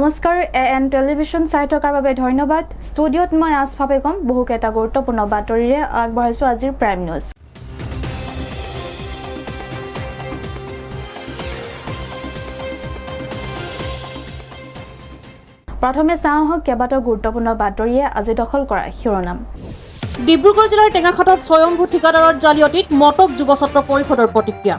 নমস্কাৰ AN television চাই থকাৰ বাবে ধন্যবাদ। ষ্টুডিঅ'ত মই আজফা বেগম বহুকেইটা গুৰুত্বপূৰ্ণ বাতৰিৰে আগবঢ়াইছোঁ আজিৰ প্ৰাইম নিউজ। প্ৰথমে চাওঁ আহক কেইবাটাও গুৰুত্বপূৰ্ণ বাতৰিয়ে আজি দখল কৰা শিৰোনাম। ডিব্ৰুগড় জিলাৰ টেঙাখাটত স্বয়ম্ভূ ঠিকাদাৰৰ জালিয়াতিত মটক যুৱ ছাত্ৰ পৰিষদৰ প্ৰতিক্ৰিয়া।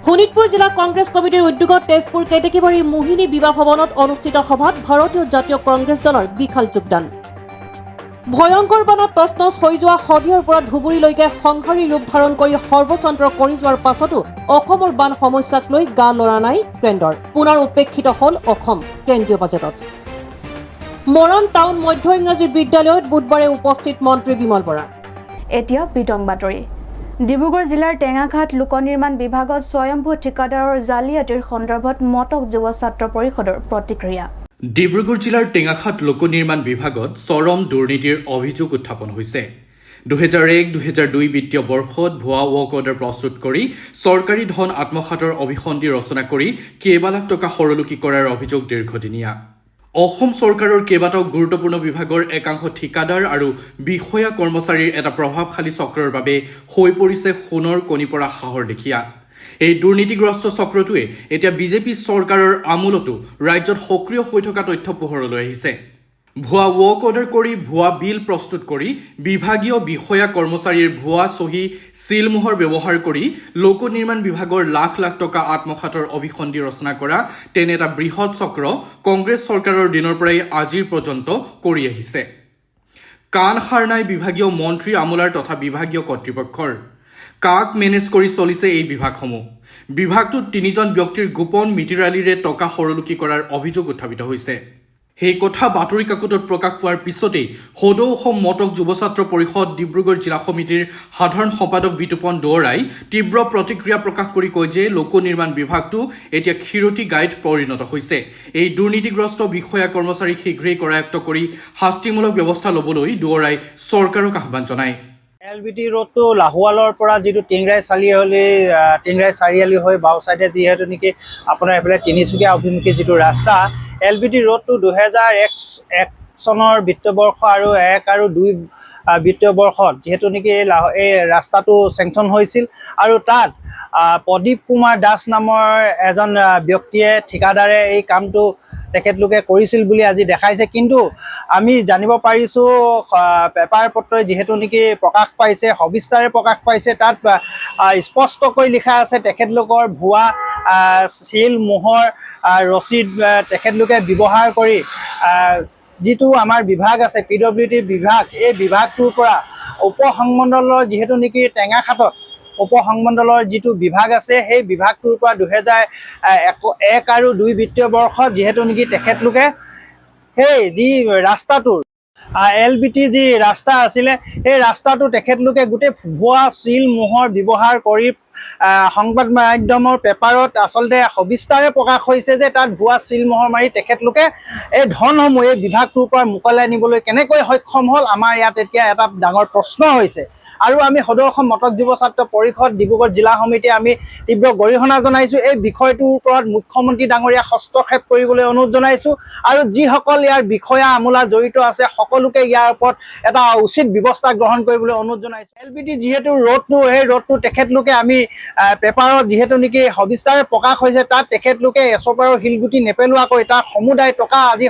শোণিতপুৰ জিলা কংগ্ৰেছ কমিটিৰ উদ্যোগত তেজপুৰ কেতেকীবাৰী মোহিনী বিবাহ ভৱনত অনুষ্ঠিত সভাত ভাৰতীয় জাতীয় কংগ্ৰেছ দলৰ বিশাল যোগদান। ভয়ংকৰ বানত তছনছ হৈ যোৱা শদিয়াৰ পৰা ধুবুৰীলৈকে সংহাৰী ৰূপ ধাৰণ কৰি সৰ্বচন্দ্ৰ কৰি যোৱাৰ পাছতো অসমৰ বান সমস্যাক লৈ গা লৰা নাই কেন্দ্ৰৰ। পুনৰ উপেক্ষিত হ'ল অসম কেন্দ্ৰীয় বাজেটত। মৰাণ টাউন মধ্য ইংৰাজী বিদ্যালয়ত বুধবাৰে উপস্থিত মন্ত্ৰী বিমল বৰা। এতিয়া বিতং বাতৰি। ডিব্ৰুগড় জিলাৰ টেঙাঘাট লোক নিৰ্মাণ বিভাগত স্বয়ম্ভূ ঠিকাদাৰৰ জালিয়াতিৰ সন্দৰ্ভত মটক যুৱ ছাত্ৰ পৰিষদৰ প্ৰতিক্ৰিয়া। ডিব্ৰুগড় জিলাৰ টেঙাখাট লোক নিৰ্মাণ বিভাগত চৰম দুৰ্নীতিৰ অভিযোগ উত্থাপন হৈছে। 2001-2002 বিত্তীয় বৰ্ষত ভুৱা ৱৰ্ক অৰ্ডাৰ প্ৰস্তুত কৰি চৰকাৰী ধন আত্মসাতৰ অভিসন্ধি ৰচনা কৰি কেইবা লাখ টকা সৰলুকি কৰাৰ অভিযোগ দীৰ্ঘদিনীয়া। অসম চৰকাৰৰ কেইবাটাও গুৰুত্বপূৰ্ণ বিভাগৰ একাংশ ঠিকাদাৰ আৰু বিষয়া কৰ্মচাৰীৰ এটা প্ৰভাৱশালী চক্ৰৰ বাবে হৈ পৰিছে সোণৰ কণী পৰা হাঁহৰ লেখীয়া। এই দুৰ্নীতিগ্ৰস্ত চক্ৰটোৱে এতিয়া বিজেপি চৰকাৰৰ আমোলতো ৰাজ্যত সক্ৰিয় হৈ থকা তথ্য পোহৰলৈ আহিছে। ভুৱা ৱৰ্ক অৰ্ডাৰ কৰি ভুৱা বিল প্ৰস্তুত কৰি বিভাগীয় বিষয়া কৰ্মচাৰীৰ ভুৱা চহী চিলমোহৰ ব্যৱহাৰ কৰি লোক নিৰ্মাণ বিভাগৰ লাখ লাখ টকা আত্মসাতৰ অভিসন্ধি ৰচনা কৰা তেনে এটা বৃহৎ চক্ৰ কংগ্ৰেছ চৰকাৰৰ দিনৰ পৰাই আজিৰ পৰ্যন্ত কৰি আহিছে। কাণ সাৰ নাই বিভাগীয় মন্ত্ৰী আমোলাৰ তথা বিভাগীয় কৰ্তৃপক্ষৰ। কাক মেনেজ কৰি চলিছে এই বিভাগসমূহ। বিভাগটোত 3জন ব্যক্তিৰ গোপন মিতিৰালিৰে টকা সৰলুকি কৰাৰ অভিযোগ উত্থাপিত হৈছে। সেই কথা বাতৰি কাকতত প্ৰকাশ পোৱাৰ পিছতেই সদৌ অসম মটক যুৱ ছাত্ৰ পৰিষদ ডিব্ৰুগড় জিলা সমিতিৰ সাধাৰণ সম্পাদক বিতুপন দুৱৰাই তীব্ৰ প্ৰতিক্ৰিয়া প্ৰকাশ কৰি কয় যে লোক নিৰ্মাণ বিভাগটো এতিয়া ক্ষীৰতী গাইত পৰিণত হৈছে। এই দুৰ্নীতিগ্ৰস্ত বিষয়া কৰ্মচাৰীক শীঘ্ৰেই কৰায়ত্ব কৰি শাস্তিমূলক ব্যৱস্থা ল'বলৈ দুৱৰাই চৰকাৰক আহ্বান জনায়। LBT ৰোডটো লাহোৱালৰ পৰা যিটো টিংৰাই চাৰিআলি হৈ বাওঁ চাইডে যিহেতু নেকি আপোনাৰ এইফালে তিনিচুকীয়া অভিমুখী যিটো ৰাস্তা, LBT ৰোডটো 2001 চনৰ বিত্তবৰ্ষ আৰু 1 আৰু 2 বিত্তীয় বৰ্ষত যিহেতু নেকি এই ৰাস্তাটো চেংচন হৈছিল আৰু তাত প্ৰদীপ কুমাৰ দাস নামৰ এজন ব্যক্তিয়ে ঠিকাদাৰে এই কামটো তেখেতলোকে কৰিছিল বুলি আজি দেখাইছে। কিন্তু আমি জানিব পাৰিছোঁ পেপাৰ পত্ৰই যিহেতু নেকি প্ৰকাশ পাইছে, সবিস্তাৰে প্ৰকাশ পাইছে, তাত স্পষ্টকৈ লিখা আছে তেখেতলোকৰ ভুৱা চিল মোহৰ ৰচিদ তেখেতলোকে ব্যৱহাৰ কৰি যিটো আমাৰ বিভাগ আছে PWD বিভাগ, এই বিভাগটোৰ পৰা উপসংমণ্ডলৰ যিহেতু নেকি টেঙাখাটত উপসংমণ্ডলৰ যিটো বিভাগ আছে সেই বিভাগটোৰ পৰা 2001 আৰু 2 বিত্তীয় বৰ্ষত যিহেতু নেকি তেখেতলোকে সেই যি ৰাস্তাটোৰ LBT যি ৰাস্তা আছিলে সেই ৰাস্তাটো তেখেতলোকে গোটেই ভুৱা চিল মোহৰ ব্যৱহাৰ কৰি সংবাদ মাধ্যমৰ পেপাৰত আচলতে সবিস্তাৰে প্ৰকাশ হৈছে যে তাত ভুৱা চিল মোহৰ মাৰি তেখেতলোকে এই ধনসমূহ এই বিভাগটোৰ পৰা মোকলাই নিবলৈ কেনেকৈ সক্ষম হ'ল, আমাৰ ইয়াত এতিয়া এটা ডাঙৰ প্ৰশ্ন হৈছে। আৰু আমি সদৌ অসম মটক যুৱ ছাত্ৰ পৰিষদ ডিব্ৰুগড় জিলা সমিতিয়ে আমি তীব্ৰ গৰিহণা জনাইছোঁ। এই বিষয়টোৰ ওপৰত মুখ্যমন্ত্ৰী ডাঙৰীয়া হস্তক্ষেপ কৰিবলৈ অনুৰোধ জনাইছোঁ আৰু যিসকল ইয়াৰ বিষয়া আমোলা জড়িত আছে সকলোকে ইয়াৰ ওপৰত এটা উচিত ব্যৱস্থা গ্ৰহণ কৰিবলৈ অনুৰোধ জনাইছোঁ। LBT যিহেতু ৰোডটো সেই ৰোডটো তেখেতলোকে আমি পেপাৰত যিহেতু নেকি সবিস্তাৰে প্ৰকাশ হৈছে তাত তেখেতলোকে এচপাৰৰ শিলগুটি নেপেলোৱাকৈ তাৰ সমুদায় টকা আজি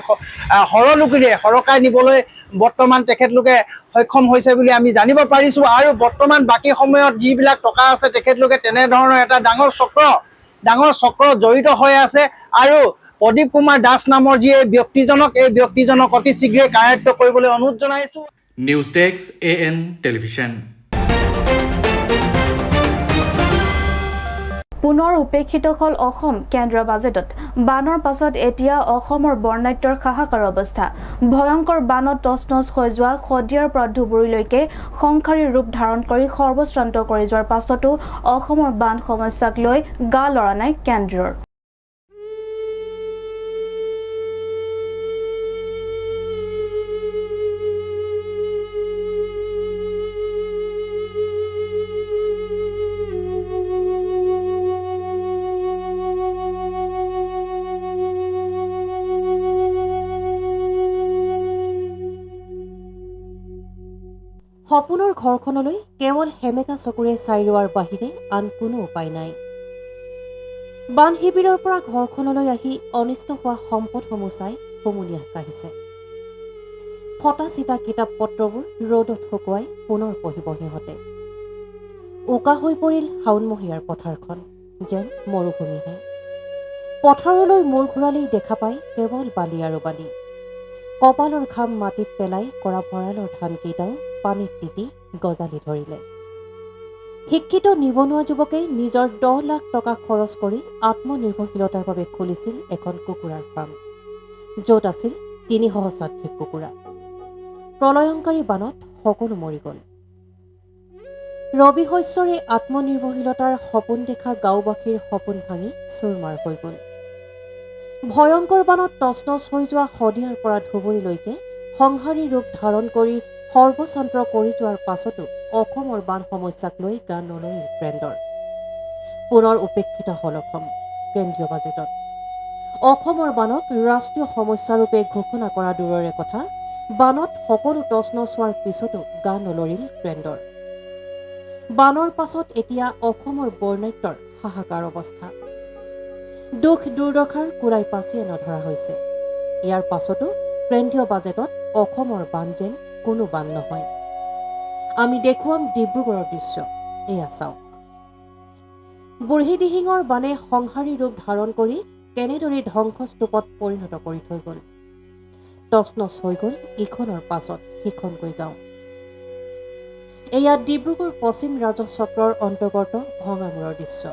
সৰলুকিৰে সৰকাই নিবলৈ বৰ্তমান তেখেতলোকে সক্ষম হৈছে বুলি আমি জানিব পাৰিছোঁ। আৰু বৰ্তমান বাকী সময়ত যিবিলাক টকা আছে তেখেতলোকে তেনেধৰণৰ এটা ডাঙৰ চক্ৰ জড়িত হৈ আছে আৰু প্ৰদীপ কুমাৰ দাস নামৰ যি এই ব্যক্তিজনক অতি শীঘ্ৰে কাৰ্যত কৰিবলৈ অনুৰোধ জনাইছোঁ। News desk AN television. পুনৰ উপেক্ষিত হ'ল অসম কেন্দ্ৰীয় বাজেটত। বানৰ পাছত এতিয়া অসমৰ বৰ্ণাঢ্যৰ হাহাকাৰ অৱস্থা। ভয়ংকৰ বানত তছনছ হৈ যোৱা শদিয়াৰ পৰা ধুবুৰীলৈকে সংহাৰী ৰূপ ধাৰণ কৰি সৰ্বশ্ৰান্ত কৰি যোৱাৰ পাছতো অসমৰ বান সমস্যাক লৈ গা লৰা নাই কেন্দ্ৰৰ। সপোনৰ ঘৰখনলৈ কেৱল সেমেকা চকুৰে চাই ৰোৱাৰ বাহিৰে আন কোনো উপায় নাই। বান শিবিৰৰ পৰা ঘৰখনলৈ আহি অনিষ্ট হোৱা সম্পদসমূহ চাই হুমুনিয়াহ কাঢ়িছে। ফটা চিটা কিতাপ পত্ৰবোৰ ৰ'দত শুকুৱাই পুনৰ পঢ়িব সিহঁতে। উকা হৈ পৰিল শাওণমহীয়াৰ পথাৰখন, যেন মৰুভূমিহে। পথাৰলৈ মূৰ ঘূৰালেই দেখা পায় কেৱল বালি আৰু বালি। কপালৰ ঘাম মাটিত পেলাই কৰা ভঁৰালৰ ধানকেইটাও পানীত তিতি গজালি ধৰিলে। শিক্ষিত নিবনুৱা যুৱকে নিজৰ 10 লাখ টকা খৰচ কৰি আত্মনিৰ্ভৰশীলতাৰ বাবে খুলিছিল এখন কুকুৰাৰ ফাৰ্ম, য'ত আছিল 300 চাত্ৰিক কুকুৰা। প্ৰলয়ংকাৰী বানত সকলো মৰি গ'ল। ৰবি শস্যৰে আত্মনিৰ্ভৰশীলতাৰ সপোন দেখা গাঁওবাসীৰ সপোন ভাঙি চুৰমাৰ হৈ গ'ল। ভয়ংকৰ বানত তছনছ হৈ যোৱা শদিয়াৰ পৰা ধুবুৰীলৈকে সংহাৰী ৰূপ ধাৰণ কৰি সৰ্বশান্ত কৰি যোৱাৰ পাছতো অসমৰ বান সমস্যাক লৈ গান নলৰিল কেন্দ্ৰৰ। পুনৰ উপেক্ষিত হল অসম কেন্দ্ৰীয় বাজেটত। অসমৰ বানক ৰাষ্ট্ৰীয় সমস্যাৰূপে ঘোষণা কৰা দূৰৰে কথা, বানত সকলো তছনছ হোৱাৰ পিছতো গান নলৰিল কেন্দ্ৰৰ। বানৰ পাছত এতিয়া অসমৰ বৰ্ণাঢ্যৰ হাহাকাৰ অৱস্থা। দুখ দুৰ্দশাৰ কোলাই পাচিয়ে নধৰা হৈছে। ইয়াৰ পাছতো কেন্দ্ৰীয় বাজেটত অসমৰ বান যেন কোনো বান নহয়। আমি দেখুৱাম ডিব্ৰুগড়ৰ দৃশ্য, এয়া চাওক। বুঢ়ীদিহিঙৰ বানে সংহাৰী ৰূপ ধাৰণ কৰি কেনেদৰে ধ্বংসস্তূপত পৰিণত কৰি থৈ গ'ল। তছনছ হৈ গ'ল ইখনৰ পাছত সিখনকৈ গাঁও। এয়া ডিব্ৰুগড় পশ্চিম ৰাজহ চক্ৰৰ অন্তৰ্গত ভঙামূৰৰ দৃশ্য।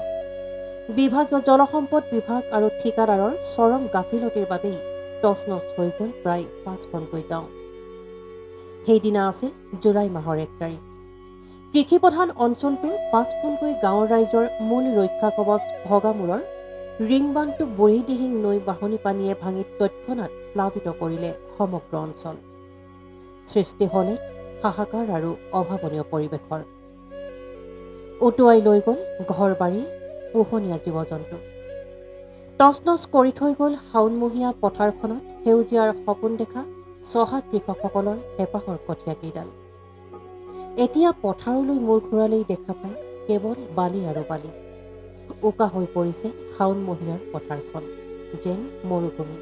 বিভাগীয় জলসম্পদ বিভাগ আৰু ঠিকাদাৰৰ চৰম গাফিলতিৰ বাবেই তছনছ হৈ গ'ল প্ৰায় 5খনকৈ গাঁও। সেইদিনা আছিল জুলাই মাহৰ 1 তাৰিখ। কৃষিপ্ৰধান অঞ্চলটোৰ 5খনকৈ গাঁৱৰ ৰাইজৰ মূল ৰক্ষা কৱচ ভগামূৰৰ ৰিংবান্ধটো বুঢ়ীদিহিং নৈ বাঢ়নি পানীয়ে ভাঙি তৎক্ষণাত প্লাবিত কৰিলে সমগ্ৰ অঞ্চল। সৃষ্টি হ'লে হাহাকাৰ আৰু অভাৱনীয় পৰিৱেশৰ। উটুৱাই লৈ গ'ল ঘৰ বাৰী, পোহনীয়া জীৱ জন্তু। তছনছ কৰি থৈ গ'ল শাওণমহীয়া পথাৰখনত সেউজীয়াৰ সপোন দেখা চহা কৃষকসকলৰ হেঁপাহৰ কঠীয়াকেইডাল। এতিয়া পথাৰলৈ মূৰ ঘূৰালেই দেখা পায় কেৱল বালি আৰু বালি। উকা হৈ পৰিছে শাওণমহীয়াৰ পথাৰখন, যেন মৰুভূমি।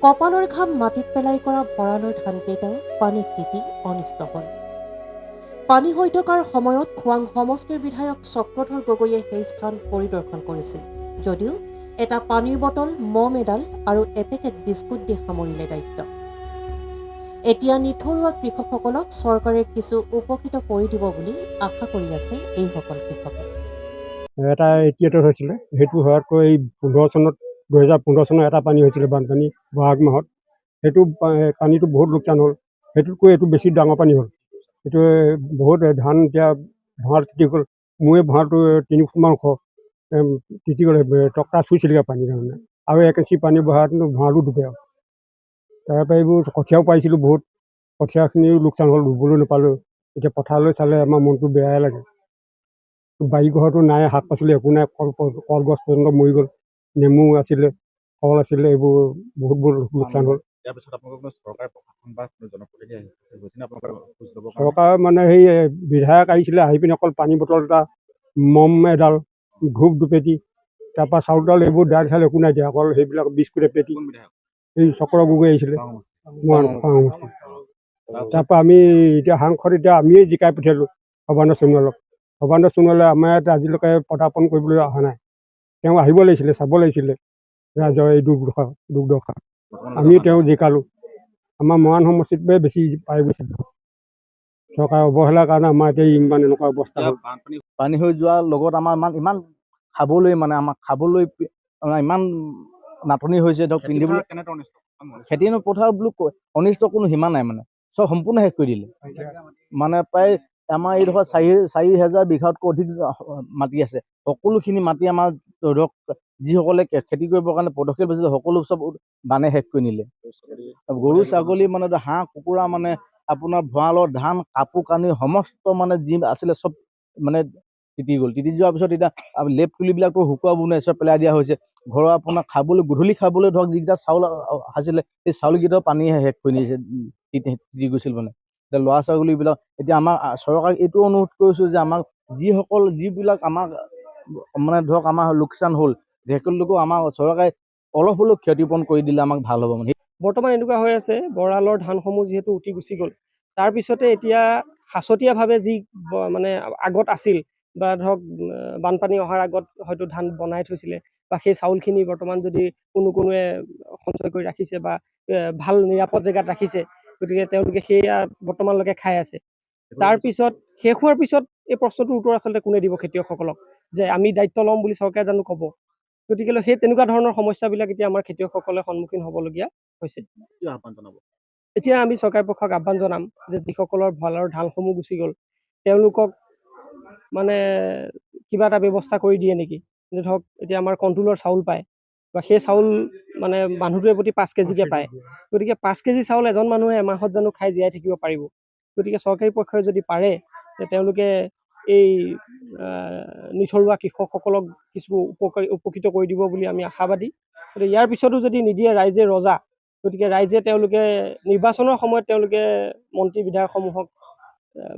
কপালৰ ঘাম মাটিত পেলাই কৰা ভঁৰালৰ ধানকেইটাও পানীত তিতি অনিষ্ট হ'ল। পানী হৈ থকাৰ সময়ত খোৱাং সমষ্টিৰ বিধায়ক চক্ৰধৰ গগৈয়ে সেই স্থান পৰিদৰ্শন কৰিছিল যদিও এটা পানীৰ বটল, মম এডাল আৰু এপেকেট বিস্কুট দি সামৰিলে দায়িত্ব। এতিয়া নিথৰুৱা কৃষকসকলক চৰকাৰে কিছু উপকৃত কৰি দিব বুলি আশা কৰি আছে এইসকল কৃষকে। এটা 88 হৈছিলে, সেইটো হোৱাতকৈ এই 2015 চনত এটা পানী হৈছিলে বানপানী বহাগ মাহত। সেইটো পানীটো বহুত লোকচান হ'ল। সেইটোতকৈ এইটো বেছি ডাঙৰ পানী হ'ল। এইটো বহুত ধান এতিয়া ভঁৰাল তিতি গ'ল। মোৰে ভঁৰালটো 3 ফুটমান ওখ তিতি গ'লে টকা চুইছিলেগৈ পানীৰ কাৰণে। আৰু 1 ইঞ্চি পানী বহাটো ভঁৰালো ডুবে আৰু। তাৰপৰা এইবোৰ কঠীয়াও পাৰিছিলোঁ বহুত, কঠীয়াখিনিও লোকচান হ'ল, ৰুবলৈ নাপালোঁ। এতিয়া পথাৰলৈ চালে আমাৰ মনটো বেয়াই লাগে। বাৰী ঘৰতো নাই, শাক পাচলি একো নাই, কলগছ পৰ্যন্ত মৰি গ'ল। নেমু আছিলে, ফল আছিলে, এইবোৰ বহুত লোকচান হ'ল। চৰকাৰ মানে সেই বিধায়ক আহিছিলে, আহি পিনে অকল পানী বটল এটা, মম এডাল, ধূপ দুপেটি, তাৰপৰা চাউল তাউল এইবোৰ দাইল চাইল একো নাই দিয়া, অকল সেইবিলাক বিস্কুট এপেটি। এই চক্ৰ গগৈ আহিছিলে সমষ্টি। তাৰপৰা আমি এতিয়া সাংসদ এতিয়া আমিয়ে জিকাই পঠিয়ালোঁ সৰ্বানন্দ সোণোৱালক। সৰ্বানন্দ সোণোৱালে আমাৰ ইয়াত আজিলৈকে পদাৰ্পণ কৰিবলৈ অহা নাই। তেওঁ আহিব লাগিছিলে, চাব লাগিছিলে ৰাইজৰ এই দুৰ্দশা। আমি তেওঁ জিকালোঁ। আমাৰ মৰাণ সমষ্টিটোৱে বেছি পাই গৈছে। চৰকাৰৰ অৱহেলাৰ কাৰণে আমাৰ এতিয়া ইমান এনেকুৱা অৱস্থা হ'ল। পানী হৈ যোৱাৰ লগত আমাৰ ইমান খাবলৈ আমাক খাবলৈ ইমান নাটনি হৈছে। ধৰক পিন্ধিবলৈ খেতি পথাৰ বোলো অনিষ্ট কোনো সীমা নাই, চব সম্পূৰ্ণ শেষ কৰি দিলে। প্ৰায় আমাৰ এইডোখৰ 4,000 বিঘাতকৈ অধিক মাটি আছে। সকলোখিনি মাটি আমাৰ ধৰক যিসকলে খেতি কৰিবৰ কাৰণে পদক্ষেপ লৈছিলে সকলো চব বানে শেষ কৰি নিলে। গৰু ছাগলী হাঁহ কুকুৰা আপোনাৰ ভঁৰালৰ ধান, কাপোৰ কানি সমস্ত যি আছিলে চব তিতি গ'ল। তিতি যোৱাৰ পিছত এতিয়া লেপ তুলিবিলাকতো শুকুৱাব নোৱাৰে, চব পেলাই দিয়া হৈছে। ঘৰৰ আপোনাৰ খাবলৈ, গধূলি খাবলৈ ধৰক যিকেইটা চাউল আছিলে সেই চাউলকেইটাও পানীয়ে শেষ কৰি নিছে, তিতি গৈছিল এতিয়া ল'ৰা ছোৱালীবিলাক এতিয়া আমাৰ চৰকাৰক এইটো অনুৰোধ কৰিছোঁ যে আমাক যিবিলাক আমাক মানে ধৰক আমাৰ লোকচান হ'ল সেইসকলকো আমাৰ চৰকাৰে অলপ হ'লেও ক্ষতিপূৰণ কৰি দিলে আমাক ভাল হ'ব মানে। বৰ্তমান এনেকুৱা হৈ আছে বৰালৰ ধানসমূহ যিহেতু উটি গুচি গ'ল, তাৰপিছতে এতিয়া সাঁচতীয়াভাৱে যি মানে আগত আছিল বা ধৰক বানপানী অহাৰ আগত হয়তো ধান বনাই থৈছিলে বা সেই চাউলখিনি বৰ্তমান যদি কোনোৱে সঞ্চয় কৰি ৰাখিছে বা ভাল নিৰাপদ জেগাত ৰাখিছে, গতিকে তেওঁলোকে সেয়া বৰ্তমানলৈকে খাই আছে। তাৰপিছত শেষ হোৱাৰ পিছত এই প্ৰশ্নটোৰ উত্তৰ আচলতে কোনে দিব খেতিয়কসকলক, যে আমি দায়িত্ব ল'ম বুলি চৰকাৰে জানো ক'ব? গতিকে সেই তেনেকুৱা ধৰণৰ সমস্যাবিলাক এতিয়া আমাৰ খেতিয়কসকলে সন্মুখীন হ'বলগীয়া হৈছে। এতিয়া আমি চৰকাৰ পক্ষক আহ্বান জনাম যে যিসকলৰ ভঁৰালৰ ধানসমূহ গুচি গ'ল তেওঁলোকক মানে কিবা এটা ব্যৱস্থা কৰি দিয়ে নেকি, যে ধৰক এতিয়া আমাৰ কণ্ট্ৰলৰ চাউল পায় বা সেই চাউল মানে মানুহটোৱে প্ৰতি 5 কেজিকৈ পায়, গতিকে 5 কেজি চাউল এজন মানুহে এমাহত জানো খাই জীয়াই থাকিব পাৰিব? গতিকে চৰকাৰী পক্ষই যদি পাৰে তেওঁলোকে এই নিথৰুৱা কৃষকসকলক কিছু উপকৃত কৰি দিব বুলি আমি আশাবাদী। গতিকে ইয়াৰ পিছতো যদি নিদিয়ে ৰাইজে ৰজা, গতিকে ৰাইজে তেওঁলোকে নিৰ্বাচনৰ সময়ত তেওঁলোকে মন্ত্ৰী বিধায়কসমূহক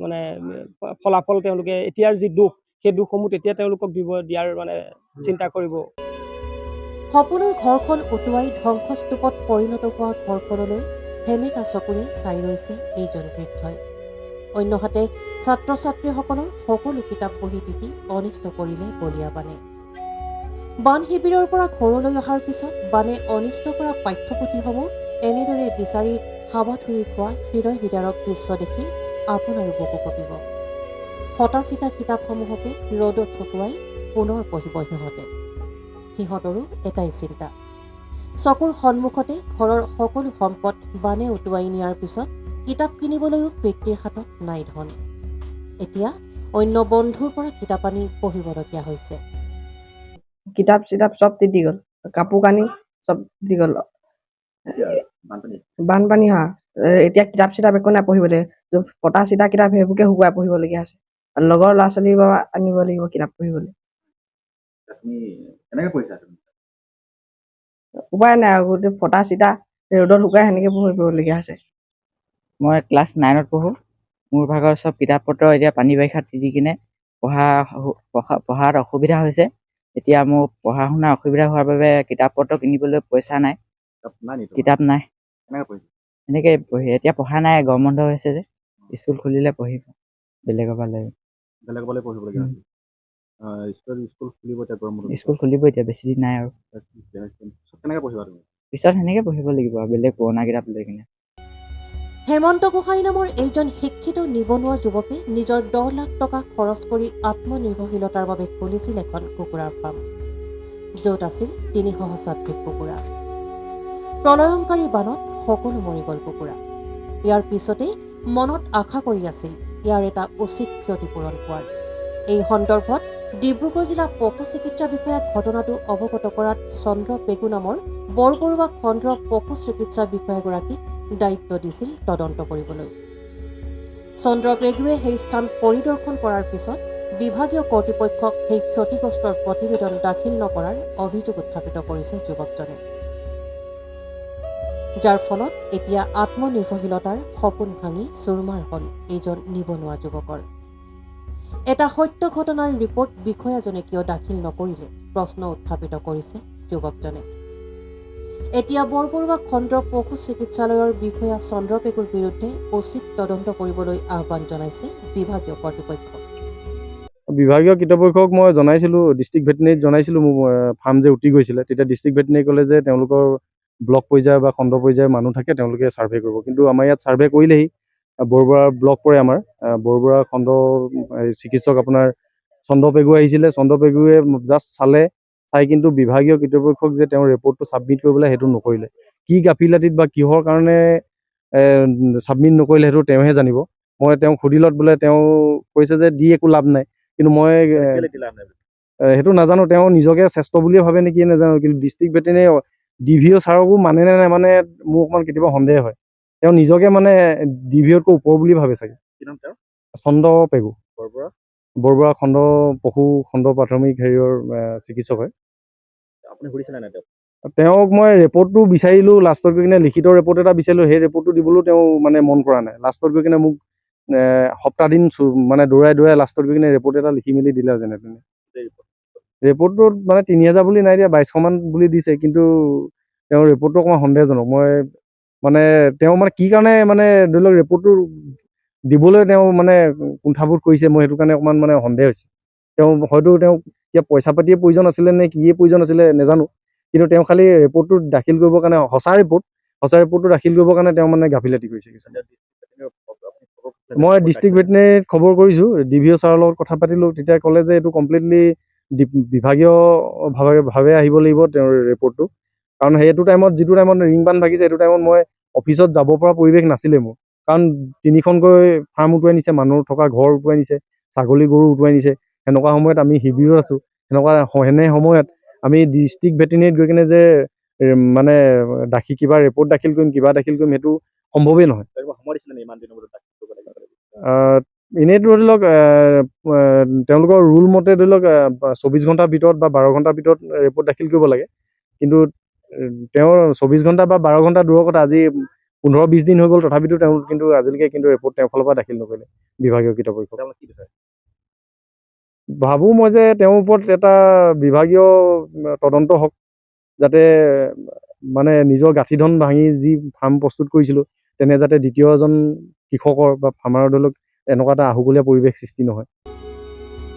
মানে ফলাফল তেওঁলোকে এতিয়াৰ যি দুখ সেই দুখসমূহ তেতিয়া তেওঁলোকক দিয়াৰ মানে চিন্তা কৰিব। সপোনৰ ঘৰখন উটুৱাই ধ্বংসস্তূপত পৰিণত হোৱা ঘৰখনলৈ সেমেকা চকুৰে চাই ৰৈছে এইজন বৃদ্ধই। অন্যহাতে ছাত্ৰ ছাত্ৰীসকলৰ সকলো কিতাপ বহি টিপি অনিষ্ট কৰিলে বলীয়া বানে। বান শিবিৰৰ পৰা ঘৰলৈ অহাৰ পিছত বানে অনিষ্ট কৰা পাঠ্যপুথিসমূহ এনেদৰে বিচাৰি হাবাথুৰি খোৱা হৃদয় বিদাৰক দৃশ্য দেখি আপোনাৰো বুকু কঁপিব। ফটা চিটা কিতাপসমূহকে ৰ'দত শুকুৱাই পুনৰ পঢ়িব সিহঁতৰো এটাই চিন্তা, চকুৰ সন্মুখতে ঘৰৰ সকলো সম্পদ বানে উটুৱাই নিয়াৰ পিছত কিতাপ কিনিবলৈও পিতৃৰ হাতত নাই ধন। এতিয়া অন্য বন্ধুৰ পৰা কিতাপ আনি পঢ়িবলগীয়া হৈছে। কিতাপ চিতাপ চব তিতি গ'ল, কাপোৰ কানি চব তিতি গ'ল। বানপানী হোৱা এতিয়া কিতাপ চিতাপ একো নাই পঢ়িবলৈ, ফটা চিটা কিতাপ সেইবোৰকে শুকুৱাই পঢ়িবলগীয়া আছে। লগৰ ল'ৰা ছোৱালী বা আনিব লাগিব কিতাপ পঢ়িবলৈ। উপায় নাই আৰু গোটেই ফটা চিটা ৰ'দত শুকাই সেনেকে পঢ়িবলগীয়া হৈছে। মই ক্লাছ 9ত পঢ়োঁ। মোৰ ভাগৰ চব কিতাপ পত্ৰ এতিয়া পানী বাৰিষাত তিতি কিনে পঢ়াত অসুবিধা হৈছে। এতিয়া মোৰ পঢ়া শুনা অসুবিধা হোৱাৰ বাবে কিতাপ পত্ৰ কিনিবলৈ পইচা নাই, কিতাপ নাই, এনেকৈ পঢ়ি এতিয়া পঢ়া নাই। গৰম বন্ধ হৈছে যে স্কুল খুলিলে পঢ়িম, বেলেগৰ পৰা লৈ পঢ়িবলগীয়া হৈছে। স্কুল খুলিব এতিয়া, বেছি দিন নাই আৰু। পিছত সেনেকৈ পঢ়িব লাগিব আৰু বেলেগ পুৰণা কিতাপ লৈ কিনে। হেমন্ত গোহাঁই নামৰ এইজন শিক্ষিত নিবনুৱা যুৱকে নিজৰ 10 লাখ টকা খৰচ কৰি আত্মনিৰ্ভৰশীলতাৰ বাবে খুলিছিল এখন কুকুৰাৰ ফাৰ্ম, য'ত আছিল 300 সহস্ৰাধিক কুকুৰা। প্ৰলয়ংকাৰী বানত সকলো মৰি গ'ল কুকুৰা। ইয়াৰ পিছতেই মনত আশা কৰি আছিল ইয়াৰ এটা উচিত ক্ষতিপূৰণ পোৱাৰ। এই সন্দৰ্ভত ডিব্ৰুগড় জিলা পশু চিকিৎসা বিষয়াক ঘটনাটো অৱগত কৰাত চন্দ্ৰ পেগু নামৰ বৰবৰুৱা খণ্ড পশু চিকিৎসা বিষয়াগৰাকীক দায়িত্ব দিছিল তদন্ত কৰিবলৈ। চন্দ্ৰ পেগুৱে সেই স্থান পৰিদৰ্শন কৰাৰ পিছত বিভাগীয় কৰ্তৃপক্ষক সেই ক্ষতিগ্ৰস্তৰ প্ৰতিবেদন দাখিল নকৰাৰ অভিযোগ উত্থাপিত কৰিছে যুৱকজনে, যাৰ ফলত এতিয়া আত্মনিৰ্ভৰশীলতাৰ সপোন ভাঙি চুৰমাৰ হ'ল এইজন নিবনুৱা যুৱকৰ। এটা সত্য ঘটনাৰ ৰিপৰ্ট বিষয়াজনে কিয় দাখিল নকৰিলে প্ৰশ্ন উত্থাপিত কৰিছে যুৱকজনে। এতিয়া বৰবৰুৱা খণ্ড পশু চিকিৎসালয়ৰ বিষয়া চন্দ্ৰ পেগুৰ বিৰুদ্ধে উচিত তদন্ত কৰিবলৈ আহ্বান জনাইছে বিভাগীয় কৰ্তৃপক্ষক। বিভাগীয় কৰ্তৃপক্ষক মই জনাইছিলোঁ, ডিষ্ট্ৰিক্ট ভেটেনেৰীত জনাইছিলোঁ মোৰ ফাৰ্ম যে উটি গৈছিলে। তেতিয়া ডিষ্ট্ৰিক্ট ভেটেনেৰী ক'লে যে তেওঁলোকৰ ব্লক পৰ্যায়ৰ বা খণ্ড পৰ্যায়ৰ মানুহ থাকে, তেওঁলোকে ছাৰ্ভে কৰিব। কিন্তু আমাৰ ইয়াত ছাৰ্ভে কৰিলেহি, বৰবৰুৱা ব্লক পৰে আমাৰ, বৰবৰুৱা খণ্ড চিকিৎসক আপোনাৰ চন্দ্ৰ পেগু আহিছিলে। চন্দ্ৰ পেগুৱে জাষ্ট চাই কিন্তু বিভাগীয় কৰ্তৃপক্ষক যে তেওঁৰ ৰিপৰ্টটো ছাবমিট কৰিবলৈ সেইটো নকৰিলে। কি গাফিলাতিত বা কিহৰ কাৰণে ছাবমিট নকৰিলে সেইটো তেওঁহে জানিব। মই তেওঁক সুধিলত বোলে তেওঁ কৈছে যে দি একো লাভ নাই, কিন্তু মই সেইটো নাজানো। তেওঁ নিজকে শ্ৰেষ্ঠ বুলিয়ে ভাবে নেকি নাজানো, কিন্তু ডিষ্ট্ৰিক্ট ভেটেনেৰী DVO ছাৰকো মানে নে নামানে মোৰ অকণমান কেতিয়াবা সন্দেহ হয়। তেওঁ নিজকে মানে DVOতকৈ ওপৰ বুলি ভাবে চাগে। চন্দ্ৰ পেগু, বৰবৰুৱা খণ্ড পশু খণ্ড প্ৰাথমিক হেৰিয়ৰ চিকিৎসক হয়। আপুনি সুধিছিলে নাই তেওঁক? তেওঁক মই ৰিপৰ্টটো বিচাৰিলোঁ, লাষ্টত গৈ কিনে লিখিত ৰিপৰ্ট এটা বিচাৰিলোঁ, সেই ৰিপৰ্টটো দিবলৈও তেওঁ মানে মন কৰা নাই। লাষ্টত গৈ কিনে মোক সপ্তাহ দিন মানে দৌৰাই লাষ্টত গৈ কিনে ৰিপৰ্ট এটা লিখি মেলি দিলে যেনে তেনে। ৰিপৰ্টটোত মানে 30,000 বুলি নাই দিয়া, 2200 মান বুলি দিছে, কিন্তু তেওঁৰ ৰিপৰ্টটো অকণমান সন্দেহজনক। মই মানে তেওঁ মানে কি কাৰণে মানে ধৰি লওক ৰিপৰ্টটো দিবলৈ তেওঁ মানে কুণ্ঠাবোধ কৰিছে, মই সেইটো কাৰণে অকণমান মানে সন্দেহ হৈছে। তেওঁ হয়তো কিবা পইচা পাতিয়ে প্ৰয়োজন আছিলে নে কিয়ে প্ৰয়োজন আছিলে নাজানো, কিন্তু তেওঁ খালি ৰিপৰ্টটো দাখিল কৰিবৰ কাৰণে সঁচা ৰিপৰ্টটো দাখিল কৰিবৰ কাৰণে তেওঁ মানে গাফিলতি কৰিছে। মই ডিষ্ট্ৰিক্ট ভেটেনেৰীত খবৰ কৰিছোঁ, DVO ছাৰৰ লগত কথা পাতিলোঁ, তেতিয়া ক'লে যে এইটো কমপ্লিটলি বিভাগীয়ভাৱে আহিব লাগিব তেওঁৰ ৰিপৰ্টটো। কাৰণ যিটো টাইমত ৰিং বান্ধ ভাগিছে, সেইটো টাইমত মই অফিচত যাব পৰা পৰিৱেশ নাছিলে মোৰ। কাৰণ 3খনকৈ ফাৰ্ম উটুৱাই নিছে, মানুহ থকা ঘৰ উটুৱাই নিছে, ছাগলী গৰু উটুৱাই নিছে। সেনেকুৱা সময়ত আমি শিবিৰত আছোঁ, সেনে সময়ত আমি ডিষ্ট্ৰিক্ট ভেটেনেৰীত গৈ কিনে যে মানে কিবা ৰিপৰ্ট দাখিল কৰিম, সেইটো সম্ভৱেই নহয়। এনেই ধৰি লওক তেওঁলোকৰ ৰুল মতে ধৰি লওক 24 ঘণ্টাৰ ভিতৰত বা 12 ঘণ্টাৰ ভিতৰত ৰিপৰ্ট দাখিল কৰিব লাগে, কিন্তু তেওঁৰ 24 ঘণ্টা বা 12 ঘণ্টা দূৰৰ কথা, আজি 15-20 দিন হৈ গ'ল, তথাপিতো তেওঁ কিন্তু আজিলৈকে কিন্তু ৰিপৰ্ট তেওঁৰ ফালৰ পৰা দাখিল নকৰিলে বিভাগীয় কৰ্তৃপক্ষই। ভাবোঁ মই যে তেওঁৰ ওপৰত এটা বিভাগীয় তদন্ত হওক, যাতে মানে নিজৰ গাঁঠিধন ভাঙি যি ফাৰ্ম প্ৰস্তুত কৰিছিলোঁ, তেনে যাতে দ্বিতীয় এজন কৃষকৰ বা ফাৰ্মাৰৰ ধৰি লওক এনেকুৱা এটা আহুকলীয়া পৰিৱেশ সৃষ্টি নহয়।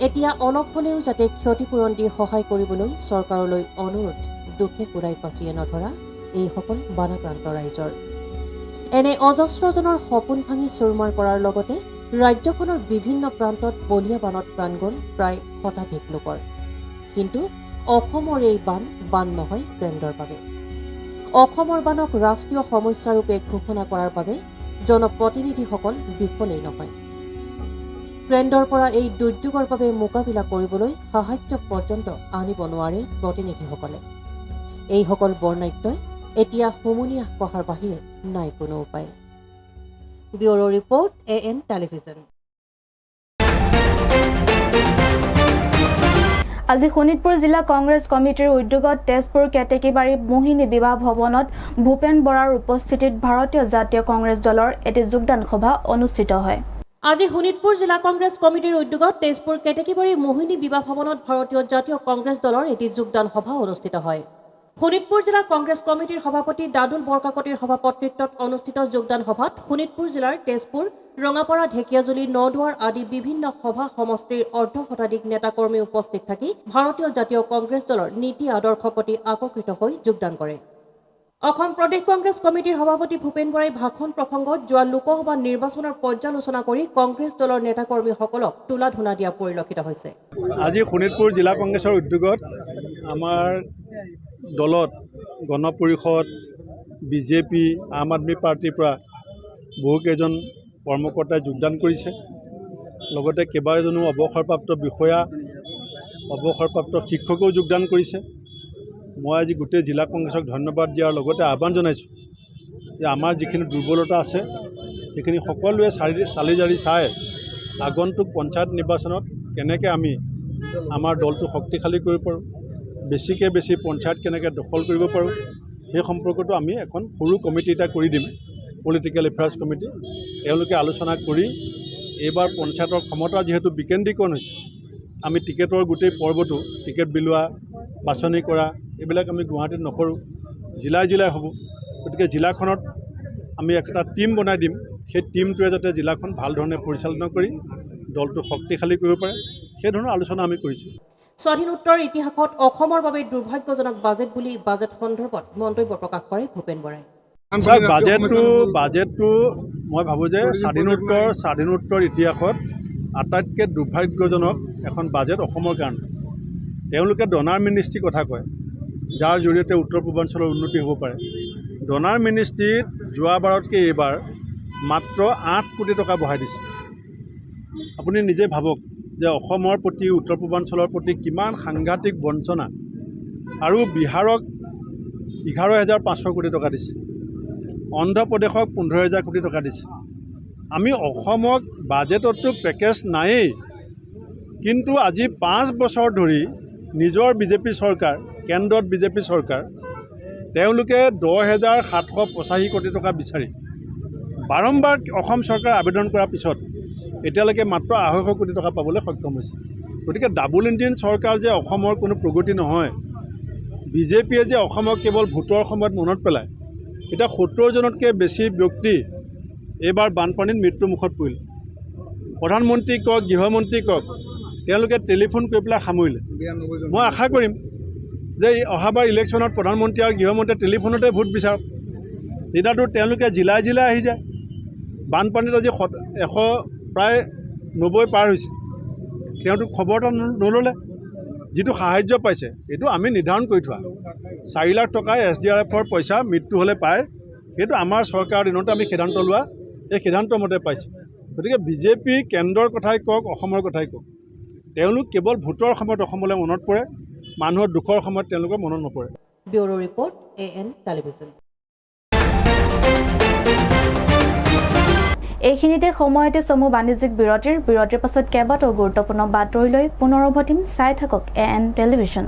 এতিয়া অলপ হ'লেও যাতে ক্ষতিপূৰণ দি সহায় কৰিবলৈ চৰকাৰলৈ অনুৰোধ, দুখে কোৰাই পাচিয়ে নধৰা এইসকল বানাক্ৰান্ত ৰাইজৰ। এনে অজস্ৰজনৰ সপোন ভাঙি চুৰমাৰ কৰাৰ লগতে ৰাজ্যখনৰ বিভিন্ন প্ৰান্তত বলীয়া বানত প্ৰাণ গ'ল প্ৰায় শতাধিক লোকৰ। কিন্তু অসমৰ এই বান নহয় কেন্দ্ৰৰ বাবে। অসমৰ বানক ৰাষ্ট্ৰীয় সমস্যাৰূপে ঘোষণা কৰাৰ বাবে জনপ্ৰতিনিধিসকল বিফলেই নহয়। কেন্দ্ৰৰ পৰা এই দুৰ্যোগৰ বাবে মোকাবিলা কৰিবলৈ সাহায্য পৰ্যন্ত আনিব নোৱাৰে প্ৰতিনিধিসকলে। এইসকল বৰ্ণাঢ্যই এতিয়া হুমুনিয়াহ কহাৰ বাহিৰে নাই কোনো উপায়। Bureau report, AN television. আজি শোণিতপুৰ জিলা কংগ্ৰেছ কমিটিৰ উদ্যোগত তেজপুৰ কেতেকীবাৰী মোহিনী বিবাহ ভৱনত ভূপেন বৰাৰ উপস্থিতিত ভাৰতীয় জাতীয় কংগ্ৰেছ দলৰ এটি যোগদান সভা অনুষ্ঠিত হয়। আজি শোণিতপুৰ জিলা কংগ্ৰেছ কমিটিৰ উদ্যোগত তেজপুৰ কেতেকীবাৰী মোহিনী বিবাহ ভৱনত ভাৰতীয় জাতীয় কংগ্ৰেছ দলৰ এটি যোগদান সভা অনুষ্ঠিত হয়। শোণিতপুৰ জিলা কংগ্ৰেছ কমিটিৰ সভাপতি দাদুল বৰকাকতিৰ সভাপতিত্বত অনুষ্ঠিত যোগদান সভাত শোণিতপুৰ জিলাৰ তেজপুৰ, ৰঙাপাৰা, ঢেকিয়াজুলি, নদুৱাৰ আদি বিভিন্ন সভা সমষ্টিৰ অৰ্ধশতাধিক নেতাকৰ্মী উপস্থিত থাকি ভাৰতীয় জাতীয় কংগ্ৰেছ দলৰ নীতি আদৰ্শৰ প্ৰতি আকৰ্ষিত হৈ যোগদান কৰে। অসম প্ৰদেশ কংগ্ৰেছ কমিটিৰ সভাপতি ভূপেন বৰাই ভাষণ প্ৰসংগত যোৱা লোকসভা নিৰ্বাচনৰ পৰ্যালোচনা কৰি কংগ্ৰেছ দলৰ নেতাকৰ্মীসকলক তোলা-ধোনা দিয়া পৰিলক্ষিত হৈছে। আজি শোণিতপুৰ জিলা কংগ্ৰেছৰ উদ্যোগত আমাৰ দলত গণ পৰিষদ, বিজেপি, আম আদমি পাৰ্টিৰ পৰা বহুকেইজন কৰ্মকৰ্তাই যোগদান কৰিছে। লগতে কেইবাজনো অৱসৰপ্ৰাপ্ত বিষয়া, অৱসৰপ্ৰাপ্ত শিক্ষকেও যোগদান কৰিছে। মই আজি গোটেই জিলা কংগ্ৰেছক ধন্যবাদ দিয়াৰ লগতে আহ্বান জনাইছোঁ যে আমাৰ যিখিনি দুৰ্বলতা আছে সেইখিনি সকলোৱে চালি জাৰি চাই আগন্তুক পঞ্চায়ত নিৰ্বাচনত কেনেকৈ আমি আমাৰ দলটো শক্তিশালী কৰিব পাৰোঁ, বেছিকৈ বেছি পঞ্চায়ত কেনেকৈ দখল কৰিব পাৰোঁ, সেই সম্পৰ্কতো আমি এখন সৰু কমিটি এটা কৰি দিম, পলিটিকেল এফেয়াৰ্ছ কমিটি। তেওঁলোকে আলোচনা কৰি এইবাৰ পঞ্চায়তৰ ক্ষমতা যিহেতু বিকেন্দ্ৰীকৰণ হৈছে, আমি টিকেটৰ গোটেই পৰ্বটো, টিকেট বিলোৱা, বাছনি কৰা, এইবিলাক আমি গুৱাহাটীত নকৰোঁ, জিলাই জিলাই হ'ব। গতিকে জিলাখনত আমি একটা টিম বনাই দিম, সেই টিমটোৱে যাতে জিলাখন ভাল ধৰণে পৰিচালনা কৰি দলটো শক্তিশালী কৰিব পাৰে, সেই ধৰণৰ আলোচনা আমি কৰিছোঁ। স্বাধীনোত্তৰ ইতিহাসত অসমৰ বাবে দুৰ্ভাগ্যজনক বাজেট বুলি বাজেট সন্দৰ্ভত মন্তব্য প্ৰকাশ কৰে ভূপেন বৰাই। বাজেটটো মই ভাবোঁ যে স্বাধীনোত্তৰ ইতিহাসত আটাইতকৈ দুৰ্ভাগ্যজনক এখন বাজেট অসমৰ কাৰণে। তেওঁলোকে ডনাৰ মিনিষ্ট্ৰীৰ কথা কয়, যাৰ জৰিয়তে উত্তৰ পূৰ্বাঞ্চলৰ উন্নতি হ'ব পাৰে। ডনাৰ মিনিষ্ট্ৰীত যোৱাবাৰতকৈ এইবাৰ মাত্ৰ 8 কোটি টকা বঢ়াই দিছে। আপুনি নিজে ভাবক যে অসমৰ প্ৰতি, উত্তৰ পূৰ্বাঞ্চলৰ প্ৰতি কিমান সাংঘাতিক বঞ্চনা। আৰু বিহাৰক 11,500 কোটি টকা দিছে, অন্ধ্ৰপ্ৰদেশক 15,000 কোটি টকা দিছে। আমি অসমক বাজেটতো পেকেজ নায়েই, কিন্তু আজি 5 বছৰ ধৰি নিজৰ বিজেপি চৰকাৰ, কেন্দ্ৰত বিজেপি চৰকাৰ, তেওঁলোকে 10,785 কোটি টকা বিচাৰি বাৰম্বাৰ অসম চৰকাৰে আবেদন কৰাৰ পিছত এতিয়ালৈকে মাত্ৰ 250 কোটি টকা পাবলৈ সক্ষম হৈছে। গতিকে ডাবল ইঞ্জিন চৰকাৰ যে অসমৰ কোনো প্ৰগতি নহয়, বিজেপিয়ে যে অসমক কেৱল ভোটৰ সময়ত মনত পেলায়। এতিয়া 70জনতকৈ বেছি ব্যক্তি এইবাৰ বানপানীত মৃত্যুমুখত পৰিল। প্ৰধানমন্ত্ৰী কওক, গৃহমন্ত্ৰী কওক, তেওঁলোকে টেলিফোন কৰি পেলাই সামৰিলে। মই আশা কৰিম যে অহাবাৰ ইলেকশ্যনত প্ৰধানমন্ত্ৰী আৰু গৃহমন্ত্ৰীয়ে টেলিফোনতে ভোট বিচাৰক। তেতিয়াতো তেওঁলোকে জিলাই জিলাই আহি যায়। বানপানীত আজি প্ৰায় 90 পাৰ হৈছে, তেওঁতো খবৰ এটা নল'লে। যিটো সাহায্য পাইছে এইটো আমি নিৰ্ধাৰণ কৰি থোৱা 4 লাখ টকা SDRFৰ পইচা মৃত্যু হ'লে পায়, সেইটো আমাৰ চৰকাৰৰ দিনতে আমি সিদ্ধান্ত লোৱা, এই সিদ্ধান্ত মতে পাইছে। গতিকে বিজেপি কেন্দ্ৰৰ কথাই কওক, অসমৰ কথাই কওক, তেওঁলোক কেৱল ভোটৰ সময়ত অসমলৈ মনত পৰে, মানুহৰ দুখৰ সময়ত তেওঁলোকৰ মনত নপৰে। Bureau report AN television. এইখিনিতে সময়তে চমু বাণিজ্যিক বিৰতিৰ পাছত কেইবাটাও গুৰুত্বপূৰ্ণ বাতৰিলৈ পুনৰ উভতিম। চাই থাকক AN টেলিভিজন।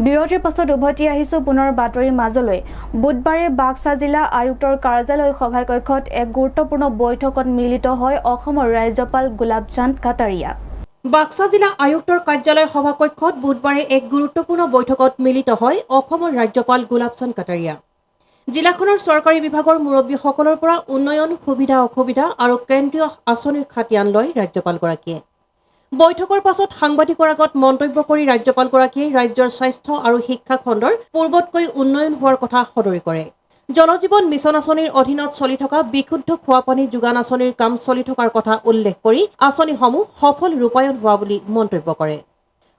বিৰতিৰ পাছত উভতি আহিছো পুনৰ বাতৰিৰ মাজলৈ। বুধবাৰে বাক্সা জিলা আয়ুক্তৰ কাৰ্যালয় সভাকক্ষত এক গুৰুত্বপূৰ্ণ বৈঠকত মিলিত হয় অসমৰ ৰাজ্যপাল গোলাপচান্দ কাটাৰিয়া। বাক্সা জিলা আয়ুক্তৰ কাৰ্যালয় সভাকক্ষত বুধবাৰে এক গুৰুত্বপূৰ্ণ বৈঠকত মিলিত হয় অসমৰ ৰাজ্যপাল গোলাপচান্দ কাটাৰিয়া। জিলাখনৰ চৰকাৰী বিভাগৰ মুৰব্বীসকলৰ পৰা উন্নয়ন, সুবিধা অসুবিধা আৰু কেন্দ্ৰীয় আঁচনিৰ খাতিয়ান লয় ৰাজ্যপালগৰাকীয়ে। বৈঠকৰ পাছত সাংবাদিকৰ আগত মন্তব্য কৰি ৰাজ্যপালগৰাকীয়ে ৰাজ্যৰ স্বাস্থ্য আৰু শিক্ষা খণ্ডৰ পূৰ্বতকৈ উন্নয়ন হোৱাৰ কথা সদৰি কৰে। জলজীৱন মিছন আঁচনিৰ অধীনত চলি থকা বিশুদ্ধ খোৱাপানী যোগান আঁচনিৰ কাম চলি থকাৰ কথা উল্লেখ কৰি আঁচনিসমূহ সফল ৰূপায়ণ হোৱা বুলি মন্তব্য কৰে।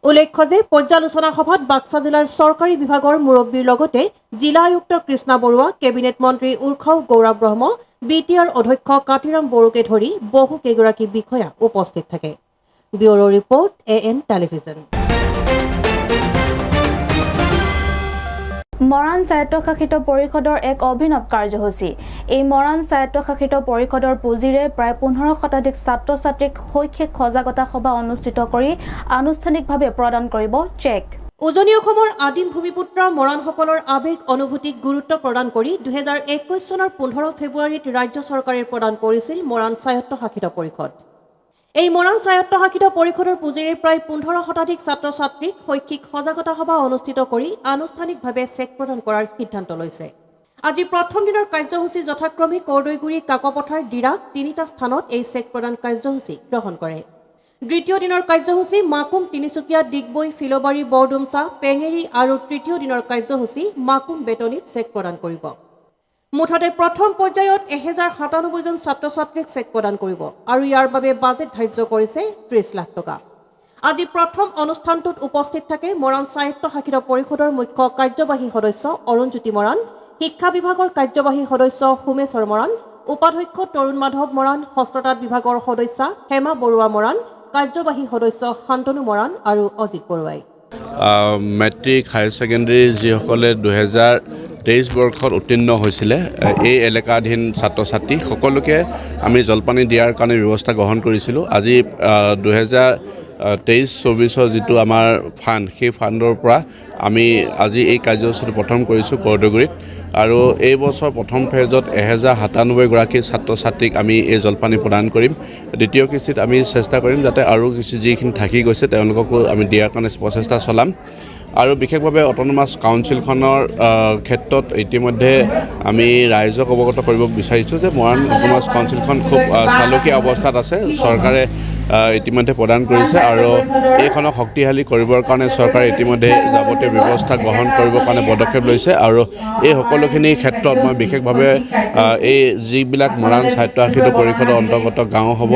উল্লেখ্য যে পৰ্যালোচনা সভাত বাক্সা জিলাৰ চৰকাৰী বিভাগৰ মুৰব্বীৰ লগতে জিলা আয়ুক্ত কৃষ্ণা বৰুৱা, কেবিনেট মন্ত্ৰী উৰ্খাও গৌৰৱ ব্ৰহ্ম, BTR অধ্যক্ষ কাতিৰাম বড়োকে ধৰি বহু কেইগৰাকী বিষয়া উপস্থিত থাকে। Bureau report AN television. Moran স্বায়ত্তশাসিত পৰিষদৰ এক অভিনৱ কাৰ্যসূচী। এই মৰাণ স্বায়ত্তশাসিত পৰিষদৰ পুঁজিৰে প্ৰায় 15 শতাধিক ছাত্ৰ ছাত্ৰীক শৈক্ষিক সজাগতা সভা অনুষ্ঠিত কৰি আনুষ্ঠানিকভাৱে প্ৰদান কৰিব চেক। উজনি অসমৰ আদিম ভূমিপুত্ৰ মৰাণসকলৰ আৱেগ অনুভূতিক গুৰুত্ব প্ৰদান কৰি 2021 চনৰ 15 ফেব্ৰুৱাৰীত ৰাজ্য চৰকাৰে প্ৰদান কৰিছিল মৰাণ স্বায়ত্তশাসিত পৰিষদ। এই মৰাণ স্বায়ত্তশাসিত পৰিষদৰ পুঁজিৰে প্ৰায় 15 শতাধিক ছাত্ৰ ছাত্ৰীক শৈক্ষিক সজাগতা সভা অনুষ্ঠিত কৰি আনুষ্ঠানিকভাৱে চেক প্ৰদান কৰাৰ সিদ্ধান্ত লৈছে। আজি প্ৰথম দিনৰ কাৰ্যসূচী যথাক্ৰমে কৰ্দৈগুৰি, কাকপথাৰ, ডিৰাক তিনিটা স্থানত এই চেক প্ৰদান কাৰ্যসূচী গ্ৰহণ কৰে। দ্বিতীয় দিনৰ কাৰ্যসূচী মাকুম, তিনিচুকীয়া, ডিগবৈ, ফিলবাৰী, বৰডুমচা, পেঙেৰী আৰু তৃতীয় দিনৰ কাৰ্যসূচী মাকুম বেতনীত চেক প্ৰদান কৰিব। মুঠতে প্ৰথম পৰ্যায়ত 1097 জন ছাত্ৰ ছাত্ৰীক চেক প্ৰদান কৰিব আৰু ইয়াৰ বাবে বাজেট ধাৰ্য কৰিছে 30 লাখ টকা। আজি প্ৰথম অনুষ্ঠানটোত উপস্থিত থাকে মৰাণ স্বায়ত্তশাসিত পৰিষদৰ মুখ্য কাৰ্যবাহী সদস্য অৰুণজ্যোতি মৰাণ, শিক্ষা বিভাগৰ কাৰ্যবাহী সদস্য সোমেশ্বৰ মৰাণ, উপাধ্যক্ষ তৰুণ মাধৱ মৰাণ, হস্ততাঁত বিভাগৰ সদস্যা হেমা বৰুৱা মৰাণ, কাৰ্যবাহী সদস্য শান্তনু মৰাণ আৰু অজিত বৰুৱাই। মেট্ৰিক, হায়াৰ ছেকেণ্ডেৰী যিসকলে 2023 বৰ্ষত উত্তীৰ্ণ হৈছিলে, এই এলেকাধীন ছাত্ৰ ছাত্ৰী সকলোকে আমি জলপানী দিয়াৰ কাৰণে ব্যৱস্থা গ্ৰহণ কৰিছিলোঁ। আজি 2023-24 যিটো আমাৰ ফাণ্ড, সেই ফাণ্ডৰ পৰা আমি আজি এই কাৰ্যসূচীটো প্ৰথম কৰিছোঁ কৰ্দৈগুৰিত। আৰু এই বছৰ প্ৰথম ফেজত 1097গৰাকী ছাত্ৰ ছাত্ৰীক আমি এই জলপানী প্ৰদান কৰিম। দ্বিতীয় কিস্তিত আমি চেষ্টা কৰিম যাতে আৰু কিছু যিখিনি থাকি গৈছে তেওঁলোককো আমি দিয়াৰ কাৰণে প্ৰচেষ্টা চলাম। আৰু বিশেষভাৱে অট'নমাছ কাউন্সিলখনৰ ক্ষেত্ৰত ইতিমধ্যে আমি ৰাইজক অৱগত কৰিব বিচাৰিছোঁ যে মৰাণ অট'নমাছ কাউন্সিলখন খুব চালুকীয়া অৱস্থাত আছে। চৰকাৰে ইতিমধ্যে প্ৰদান কৰিছে আৰু এইখনক শক্তিশালী কৰিবৰ কাৰণে চৰকাৰে ইতিমধ্যে যাৱতীয় ব্যৱস্থা গ্ৰহণ কৰিবৰ কাৰণে পদক্ষেপ লৈছে আৰু এই সকলোখিনি ক্ষেত্ৰত মই বিশেষভাৱে এই যিবিলাক মৰাণ স্বায়ত্তশাসিত পৰিষদৰ অন্তৰ্গত গাঁও হ'ব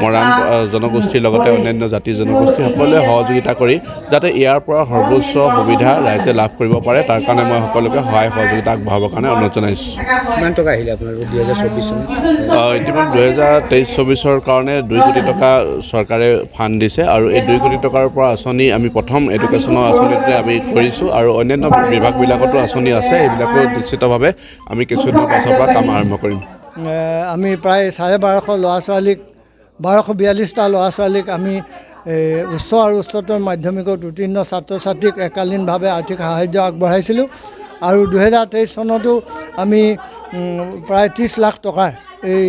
মৰাণ জনগোষ্ঠীৰ লগতে অন্যান্য জাতি জনগোষ্ঠী সকলোৱে সহযোগিতা কৰি যাতে ইয়াৰ পৰা সৰ্বোচ্চ সুবিধা ৰাইজে লাভ কৰিব পাৰে তাৰ কাৰণে মই সকলোকে সহায় সহযোগিতা আগবঢ়াবৰ কাৰণে অনুৰোধ জনাইছোঁ। কিমান টকা আহিলে আপোনালোকৰ 2024 চনত? ইতিমধ্যে 2023-24 কাৰণে 2 কোটি টকা চৰকাৰে ফাণ্ড দিছে আৰু এই 2 কোটি টকাৰ পৰা আঁচনি আমি প্ৰথম এডুকেশ্যনৰ আঁচনিতে আমি কৰিছোঁ আৰু অন্যান্য বিভাগবিলাকতো আঁচনি আছে এইবিলাকো নিশ্চিতভাৱে আমি কিছুদিনৰ পাছৰ পৰা কাম আৰম্ভ কৰিম। আমি প্ৰায় 1250 ল'ৰা ছোৱালীক 1242টা ল'ৰা ছোৱালীক আমি উচ্চ আৰু উচ্চতৰ মাধ্যমিকত উত্তীৰ্ণ ছাত্ৰ ছাত্ৰীক একালীনভাৱে আৰ্থিক সাহায্য আগবঢ়াইছিলোঁ আৰু 2023 চনতো আমি প্ৰায় 30 লাখ টকাৰ এই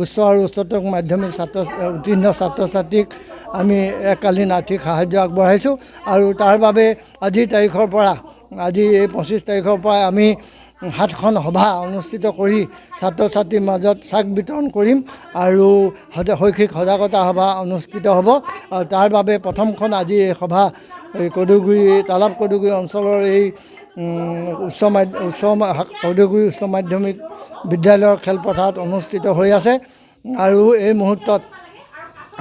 উচ্চ আৰু উচ্চতৰ মাধ্যমিক উত্তীৰ্ণ ছাত্ৰ ছাত্ৰীক আমি একালীন আৰ্থিক সাহায্য আগবঢ়াইছোঁ আৰু তাৰ বাবে আজিৰ তাৰিখৰ পৰা আজি এই 25 তাৰিখৰ পৰা আমি 7খন সভা অনুষ্ঠিত কৰি ছাত্ৰ ছাত্ৰীৰ মাজত চাক বিতৰণ কৰিম আৰু শৈক্ষিক সজাগতা সভা অনুষ্ঠিত হ'ব আৰু তাৰ বাবে প্ৰথমখন আজি এই সভা তালাব কদুগুৰি অঞ্চলৰ এই কদুগুৰি উচ্চ মাধ্যমিক বিদ্যালয়ৰ খেলপথাৰত অনুষ্ঠিত হৈ আছে আৰু এই মুহূৰ্তত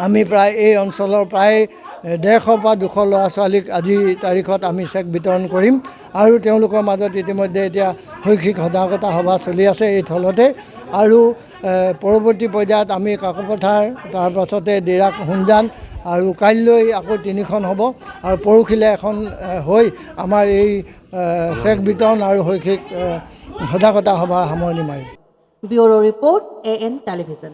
আমি প্ৰায় এই অঞ্চলৰ প্ৰায় 150 পৰা 200 ল'ৰা ছোৱালীক আজি তাৰিখত আমি চেক বিতৰণ কৰিম আৰু তেওঁলোকৰ মাজত ইতিমধ্যে এতিয়া শৈক্ষিক সজাগতা সভা চলি আছে এই থলতে আৰু পৰৱৰ্তী পৰ্যায়ত আমি কাকপথাৰ তাৰপাছতে ডিৰাক হুঞ্জান আৰু কাইলৈ আকৌ 3খন হ'ব আৰু পৰহিলে এখন হৈ আমাৰ এই চেক বিতৰণ আৰু শৈক্ষিক সজাগতা সভা সামৰণি মাৰিম। Bureau report AN television.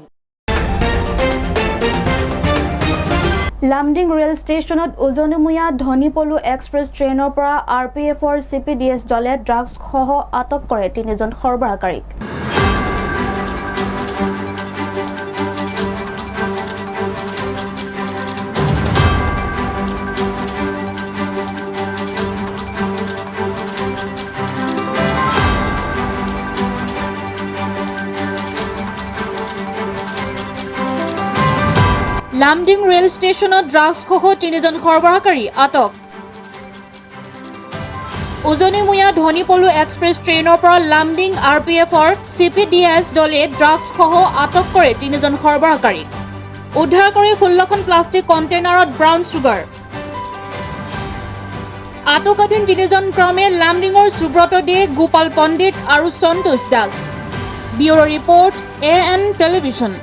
Lumding rail ষ্টেচনত উজনিমূৰীয়া ধনীপলু এক্সপ্ৰেছ ট্ৰেইনৰ পৰা RPFৰ CPDS দলে ড্ৰাগছসহ আটক কৰে 3জন সৰবৰাহকাৰীক। লামডিং ৰেল ষ্টেচনত ড্ৰাগছসহ 3জন সৰবৰাহকাৰী আটক। উজনিমূৰীয়া ধনীপলু এক্সপ্ৰেছ ট্ৰেইনৰ পৰা লামডিং RPFৰ CPDS দলে ড্ৰাগছসহ আটক কৰে 3জন সৰবৰাহকাৰীক। উদ্ধাৰ কৰি 16খন প্লাষ্টিক কণ্টেইনাৰত ব্ৰাউন চুগাৰ। আটকাধীন 3জন ক্ৰমে লামডিঙৰ সুব্ৰত দে, গোপাল পণ্ডিত আৰু Santosh Das. Bureau report AN television.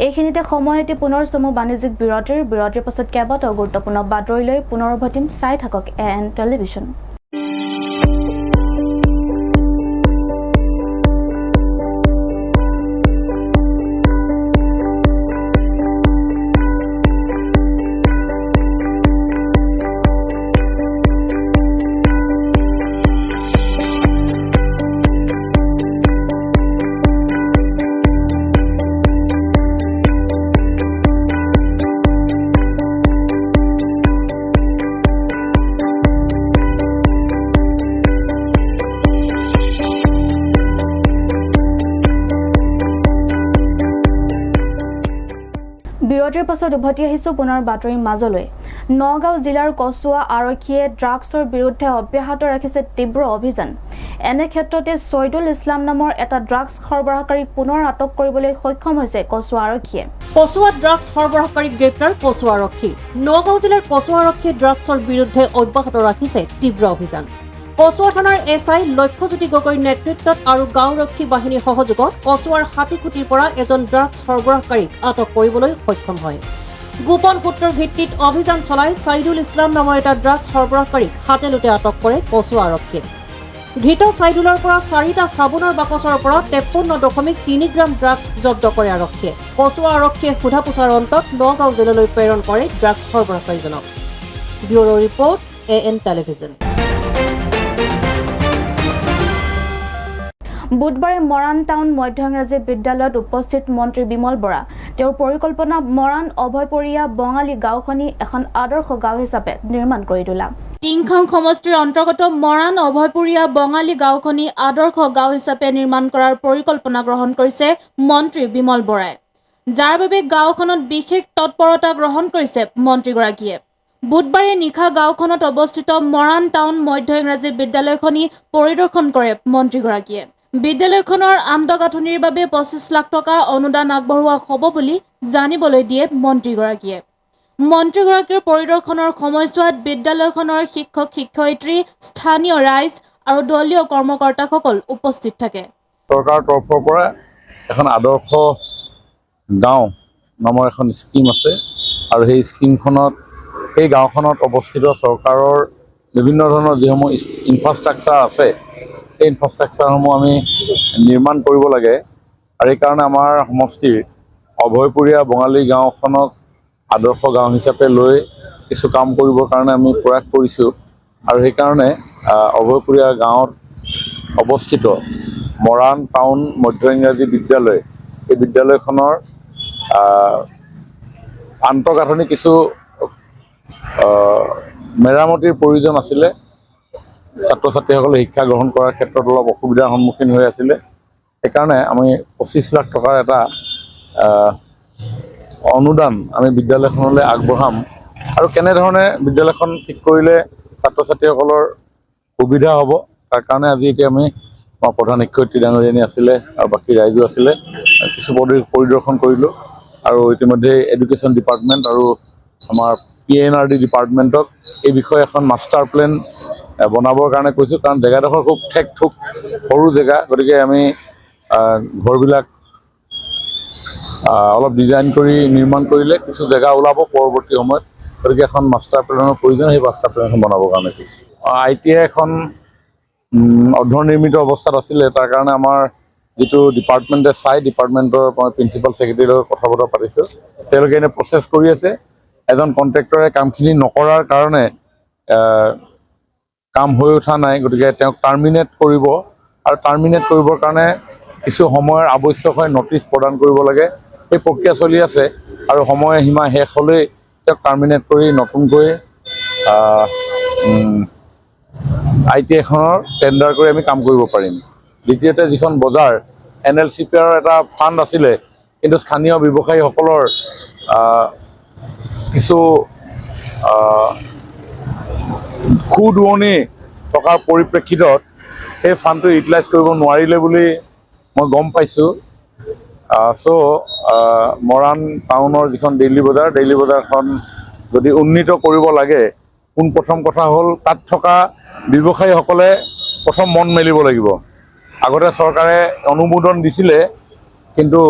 এইখিনিতে সময়তে পুনৰ চমু বাণিজ্যিক বিৰতিৰ পাছত কেইবাটাও গুৰুত্বপূৰ্ণ বাতৰিলৈ পুনৰ উভতিম। চাই থাকক AN টেলিভিজন। বিৰতিৰ পাছত উভতি আহিছোঁ পুনৰ বাতৰিৰ মাজলৈ। নগাঁও জিলাৰ কচুৱা আৰক্ষীয়ে ড্ৰাগছৰ বিৰুদ্ধে অব্যাহত ৰাখিছে তীব্ৰ অভিযান। এনে ক্ষেত্ৰতে ছয়দুল ইছলাম নামৰ এটা ড্ৰাগছ সৰবৰাহকাৰীক পুনৰ আটক কৰিবলৈ সক্ষম হৈছে কচুৱা আৰক্ষীয়ে। কচুৱাত ড্ৰাগছ সৰবৰাহকাৰীক গ্ৰেপ্তাৰ কচুৱা আৰক্ষী। নগাঁও জিলাৰ কচুৱা আৰক্ষীয়ে ড্ৰাগছৰ বিৰুদ্ধে অব্যাহত ৰাখিছে তীব্ৰ অভিযান। কচুৱা থানাৰ SI লক্ষ্যজ্যোতি গগৈৰ নেতৃত্বত আৰু গাঁওৰক্ষী বাহিনীৰ সহযোগত কচুৱাৰ হাতীখুটিৰ পৰা এজন ড্ৰাগছ সৰবৰাহকাৰীক আটক কৰিবলৈ সক্ষম হয়। গোপন সূত্ৰৰ ভিত্তিত অভিযান চলাই ছাইদুল ইছলাম নামৰ এটা ড্ৰাগছ সৰবৰাহকাৰীক হাতেলোতে আটক কৰে কচুৱা আৰক্ষীয়ে। ধৃত ছাইদুলৰ পৰা 4টা চাবোনৰ বাকচৰ পৰা 53.3 গ্ৰাম ড্ৰাগছ জব্দ কৰে আৰক্ষীয়ে। কচুৱা আৰক্ষীয়ে সোধা পোছাৰ অন্তত নগাঁও জেললৈ প্ৰেৰণ কৰে ড্ৰাগছ সৰবৰাহকাৰীজনক। Bureau report AN television. বুধবাৰে মৰাণ টাউন মধ্য ইংৰাজী বিদ্যালয়ত উপস্থিত মন্ত্ৰী বিমল বৰা তেওঁৰ পৰিকল্পনা মৰাণ অভয়পৰীয়া বঙালী গাঁওখনি এখন আদৰ্শ গাঁও হিচাপে নিৰ্মাণ কৰি তোলা। টিংখাং সমষ্টিৰ অন্তৰ্গত মৰাণ অভয়পুৰীয়া বঙালী গাঁওখনি আদৰ্শ গাঁও হিচাপে নিৰ্মাণ কৰাৰ পৰিকল্পনা গ্ৰহণ কৰিছে মন্ত্ৰী বিমল বৰাই, যাৰ বাবে গাঁওখনত বিশেষ তৎপৰতা গ্ৰহণ কৰিছে মন্ত্ৰীগৰাকীয়ে। বুধবাৰে নিশা গাঁওখনত অৱস্থিত মৰাণ টাউন মধ্য ইংৰাজী বিদ্যালয়খনি পৰিদৰ্শন কৰে মন্ত্ৰীগৰাকীয়ে। বিদ্যালয়খনৰ আন্তঃগাঁথনিৰ বাবে 25 লাখ টকা অনুদান আগবঢ়োৱা হ'ব বুলি জানিবলৈ দিয়ে মন্ত্ৰীগৰাকীয়ে। মন্ত্ৰীগৰাকীৰ পৰিদৰ্শনৰ সময়ছোৱাত বিদ্যালয়খনৰ শিক্ষক শিক্ষয়িত্ৰী, স্থানীয় ৰাইজ আৰু দলীয় কৰ্মকৰ্তাসকল উপস্থিত থাকে। চৰকাৰৰ তৰফৰ পৰা এখন আদৰ্শ গাঁও নামৰ এখন স্কিম আছে আৰু সেই স্কিমখনত সেই গাঁওখনত অৱস্থিত চৰকাৰৰ বিভিন্ন ধৰণৰ যিসমূহ ইনফ্ৰাষ্ট্ৰাকচাৰ আছে সেই ইনফ্ৰাষ্ট্ৰাকচাৰসমূহ আমি নিৰ্মাণ কৰিব লাগে আৰু এইকাৰণে আমাৰ সমষ্টিৰ অভয়পুৰীয়া বঙালী গাঁওখনক আদৰ্শ গাঁও হিচাপে লৈ কিছু কাম কৰিবৰ কাৰণে আমি প্ৰয়াস কৰিছোঁ আৰু সেইকাৰণে অভয়পুৰীয়া গাঁৱত অৱস্থিত মৰাণ টাউন মধ্য ইংৰাজী বিদ্যালয় এই বিদ্যালয়খনৰ আন্তঃগাঁথনি কিছু মেৰামতিৰ প্ৰয়োজন আছিলে। ছাত্ৰ ছাত্ৰীসকলে শিক্ষা গ্ৰহণ কৰাৰ ক্ষেত্ৰত অলপ অসুবিধাৰ সন্মুখীন হৈ আছিলে, সেইকাৰণে আমি 25 লাখ টকাৰ এটা অনুদান আমি বিদ্যালয়খনলৈ আগবঢ়াম আৰু কেনেধৰণে বিদ্যালয়খন ঠিক কৰিলে ছাত্ৰ ছাত্ৰীসকলৰ সুবিধা হ'ব তাৰ কাৰণে আজি এতিয়া আমি প্ৰধান শিক্ষয়িত্ৰী ডাঙৰীয়ানী আছিলে আৰু বাকী ৰাইজো আছিলে, কিছু পৰিদৰ্শন কৰিলোঁ আৰু ইতিমধ্যে এডুকেশ্যন ডিপাৰ্টমেণ্ট আৰু আমাৰ PNRD ডিপাৰ্টমেণ্টক এই বিষয়ে এখন মাষ্টাৰ প্লেন বনাবৰ কাৰণে কৈছোঁ, কাৰণ জেগাডোখৰ খুব ঠেক ঠুক সৰু জেগা, গতিকে আমি ঘৰবিলাক অলপ ডিজাইন কৰি নিৰ্মাণ কৰিলে কিছু জেগা ওলাব পৰৱৰ্তী সময়ত, গতিকে এখন মাষ্টাৰ প্লেনৰ প্ৰয়োজন, সেই মাষ্টাৰ প্লেনখন বনাবৰ কাৰণে কৈছোঁ। ITI এখন অৰ্ধনিৰ্মিত অৱস্থাত আছিলে, তাৰ কাৰণে আমাৰ যিটো ডিপাৰ্টমেণ্টে ডিপাৰ্টমেণ্টৰ মই প্ৰিন্সিপাল ছেক্ৰেটাৰীৰ লগত কথা বতৰা পাতিছোঁ, তেওঁলোকে এনে প্ৰচেছ কৰি আছে। এজন কণ্ট্ৰেক্টৰে কামখিনি নকৰাৰ কাৰণে কাম হৈ উঠা নাই, গতিকে তেওঁক টাৰ্মিনেট কৰিব আৰু টাৰ্মিনেট কৰিবৰ কাৰণে কিছু সময়ৰ আৱশ্যক হয়, নটিচ প্ৰদান কৰিব লাগে, এই প্ৰক্ৰিয়া চলি আছে আৰু সময় সীমা শেষ হ'লেই তেওঁক টাৰ্মিনেট কৰি নতুনকৈ ITI এখনৰ টেণ্ডাৰ কৰি আমি কাম কৰিব পাৰিম। দ্বিতীয়তে যিখন বজাৰ NLCPৰ এটা ফাণ্ড আছিলে, কিন্তু স্থানীয় ব্যৱসায়ীসকলৰ কিছু সুদুৱনি টকাৰ পৰিপ্ৰেক্ষিতত সেই ফাণ্ডটো ইউটিলাইজ কৰিব নোৱাৰিলে বুলি মই গম পাইছোঁ। মৰাণ টাউনৰ যিখন ডেইলী বজাৰখন যদি উন্নীত কৰিব লাগে, প্ৰথম কথা হ'ল তাত থকা ব্যৱসায়ীসকলে প্ৰথম মন মেলিব লাগিব। আগতে চৰকাৰে অনুমোদন দিছিলে, কিন্তু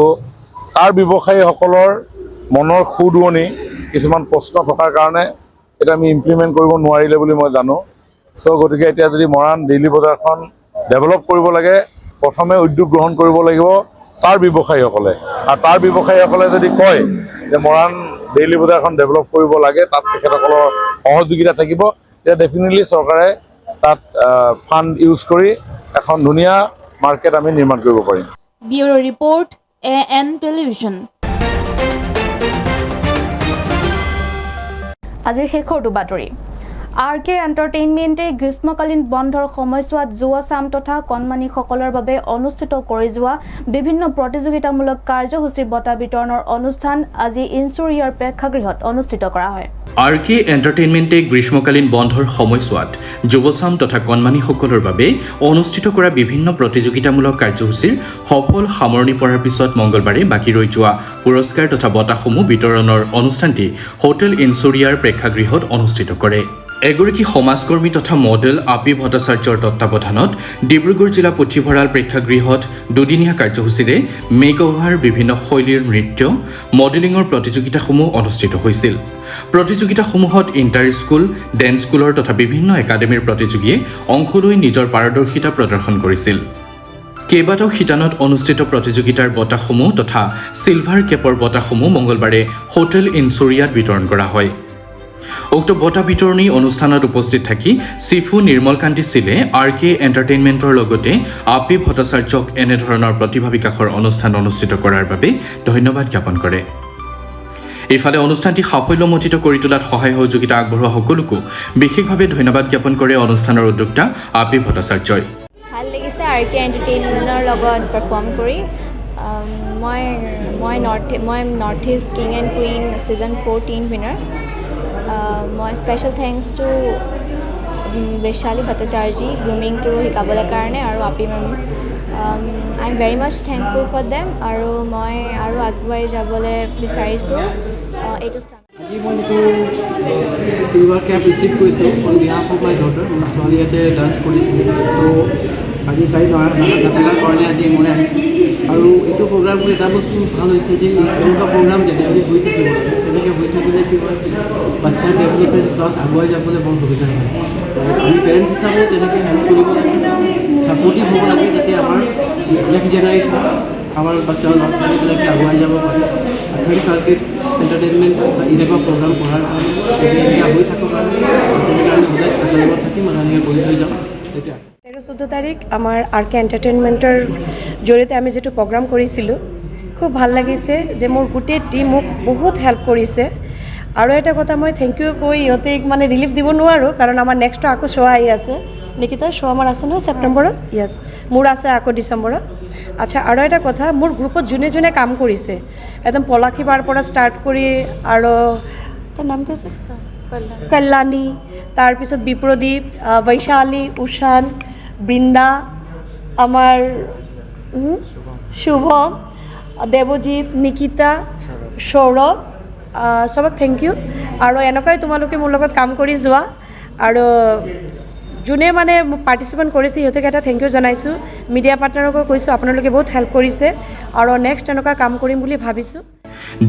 তাৰ ব্যৱসায়ীসকলৰ মনৰ সুদুৱনি কিছুমান প্ৰশ্ন থকাৰ কাৰণে এটা আমি ইমপ্লিমেণ্ট কৰিব নোৱাৰিলে বুলি মই জানো। গতিকে এতিয়া যদি মৰাণ ডেইলী বজাৰখন ডেভেলপ কৰিব লাগে, প্ৰথমে উদ্যোগ গ্ৰহণ কৰিব লাগিব তাৰ ব্যৱসায়ীসকলে, আৰু তাৰ ব্যৱসায়ীসকলে যদি কয় যে মৰাণ ডেইলী বজাৰখন ডেভেলপ কৰিব লাগে, তাত তেখেতসকলৰ সহযোগিতা থাকিব, তেতিয়া ডেফিনেটলি চৰকাৰে তাত ফাণ্ড ইউজ কৰি এখন ধুনীয়া মাৰ্কেট আমি নিৰ্মাণ কৰিব পাৰিম। Bureau report AN television. আজিৰ শেষৰটো বাতৰি। RK এণ্টাৰটেইনমেণ্টে গ্ৰীষ্মকালীন বন্ধৰ সময়ছোৱাত যুৱ চাম তথা কণমানিসকলৰ বাবে অনুষ্ঠিত কৰি যোৱা বিভিন্ন প্ৰতিযোগিতামূলক কাৰ্যসূচীৰ বঁটা বিতৰণৰ অনুষ্ঠান আজি ইনচুৰিয়াৰ প্ৰেক্ষাগৃহত অনুষ্ঠিত কৰা হয়। RK এণ্টাৰটেইনমেণ্টে গ্ৰীষ্মকালীন বন্ধৰ সময়ছোৱাত যুৱচাম তথা কণমানিসকলৰ বাবে অনুষ্ঠিত কৰা বিভিন্ন প্ৰতিযোগিতামূলক কাৰ্যসূচীৰ সফল সামৰণি পৰাৰ পিছত মঙলবাৰে বাকী ৰৈ যোৱা পুৰস্কাৰ তথা বঁটাসমূহ বিতৰণৰ অনুষ্ঠানটি হোটেল ইনচুৰিয়াৰ প্ৰেক্ষাগৃহত অনুষ্ঠিত কৰে। এগৰাকী সমাজকৰ্মী তথা মডেল আপি ভট্টাচাৰ্যৰ তত্বাৱধানত ডিব্ৰুগড় জিলা পুথিভঁৰাল প্ৰেক্ষাগৃহত দুদিনীয়া কাৰ্যসূচীৰে মেক অভাৰ বিভিন্ন শৈলীৰ নৃত্য মডেলিঙৰ প্ৰতিযোগিতাসমূহ অনুষ্ঠিত হৈছিল। প্ৰতিযোগিতাসমূহত ইণ্টাৰ স্কুল, ডেন্স স্কুলৰ তথা বিভিন্ন একাডেমীৰ প্ৰতিযোগীয়ে অংশ লৈ নিজৰ পাৰদৰ্শিতা প্ৰদৰ্শন কৰিছিল। কেইবাটাও শিতানত অনুষ্ঠিত প্ৰতিযোগিতাৰ বঁটাসমূহ তথা চিলভাৰ কেপৰ বঁটাসমূহ মঙলবাৰে হোটেল ইনচুৰিয়াত বিতৰণ কৰা হয়। উক্ত বঁটা বিতৰণী অনুষ্ঠানত উপস্থিত থাকি চিফু নিৰ্মলকান্তি চিলে RK এণ্টাৰটেইনমেণ্টৰ লগতে আপি ভট্টাচাৰ্যক এনেধৰণৰ প্ৰতিভা বিকাশৰ অনুষ্ঠান অনুষ্ঠিত কৰাৰ বাবে ধন্যবাদ জ্ঞাপন কৰে। ইফালে অনুষ্ঠানটি সাফল্যমণ্ডিত কৰি তোলাত সহায় সহযোগিতা আগবঢ়োৱা সকলোকো বিশেষভাৱে ধন্যবাদ জ্ঞাপন কৰে অনুষ্ঠানৰ উদ্যোক্তা আপি ভট্টাচাৰ্যই। ভাল লাগিছে RK এণ্টাৰটেইনমেণ্টৰ লগত পাৰফৰ্ম কৰি। মই north east king and queen season 14 winner. মই special thanks to Vaishali Bhattacharya গ্ৰুমিংটো শিকাবলৈ কাৰণে আৰু আপি ma'am. I am very much thankful for them আৰু মই আৰু আগুৱাই যাবলৈ বিচাৰিছোঁ এইটো আজি মই যিটো চিলভাৰ কেপ ৰিচিভ কৰিছোঁ on behalf of my daughter. মোৰ ছোৱালী ইয়াতে ডান্স কৰিছিলে, তো আজি তাই নাথাকাৰ কাৰণে আজি মই আহিছোঁ। আৰু এইটো প্ৰগ্ৰাম কৰি এটা বস্তু ভাল হৈছে যে এনেকুৱা প্ৰগ্ৰাম জেনেৰেলি হৈ থাকিব, তেনেকৈ হৈ থাকিলে কি হয় বাচ্চাৰ ডেভেলপমেণ্ট প্লাছ আগুৱাই যাবলৈ বৰ সুবিধা হয়। আমি পেৰেণ্টছ হিচাপেও তেনেকৈ হেল্প কৰিব লাগে, ছাপৰ্টিভ হ'ব লাগে, যাতে আমাৰ নেক্সট জেনেৰেশ্যন আমাৰ বাচ্চাৰ ল'ৰা ছোৱালীবিলাকে আগুৱাই যাব পাৰে। থেংকছ RK এণ্টাৰটেইনমেণ্ট এনেকুৱা প্ৰগ্ৰাম কৰাৰ কাৰণে এনেকুৱা হৈ থাকক কাৰণে তেনেকৈ আমি সদায় একেলগত থাকিম আৰু এনেকৈ কৰি থৈ যাম। তেতিয়া 13-14 তাৰিখ আমাৰ RK এণ্টাৰটেইনমেণ্টৰ জৰিয়তে আমি যিটো প্ৰগ্ৰাম কৰিছিলোঁ, খুব ভাল লাগিছে যে মোৰ গোটেই টীম মোক বহুত হেল্প কৰিছে। আৰু এটা কথা মই থেংক ইউ কৈ ইহঁতে মানে ৰিলিফ দিব নোৱাৰোঁ, কাৰণ আমাৰ নেক্সটো আকৌ শ্ব' আহি আছে। নিকিতা শ্ব' আমাৰ আছে নহয় ছেপ্টেম্বৰত? য়েছ, মোৰ আছে আকৌ ডিচেম্বৰত। আচ্ছা, আৰু এটা কথা, মোৰ গ্ৰুপত যোনে যোনে কাম কৰিছে একদম পলাশীবাৰ পৰা ষ্টাৰ্ট কৰি আৰু তাৰ নাম কি আছে কল্যাণী, তাৰপিছত বিপ্ৰদীপ, বৈশালী, উষান, বৃন্দা, আমাৰ শুভম, দেৱজিৎ, নিকিতা, সৌৰভ, চবক থেংক ইউ। আৰু এনেকুৱাই তোমালোকে মোৰ লগত কাম কৰি যোৱা। আৰু যোনে মানে পাৰ্টিচিপেণ্ট কৰিছে সিহঁতক এটা থেংক ইউ জনাইছোঁ। মিডিয়া পাৰ্টনাৰকো কৈছোঁ আপোনালোকে বহুত হেল্প কৰিছে আৰু নেক্সট এনেকুৱা কাম কৰিম বুলি ভাবিছোঁ।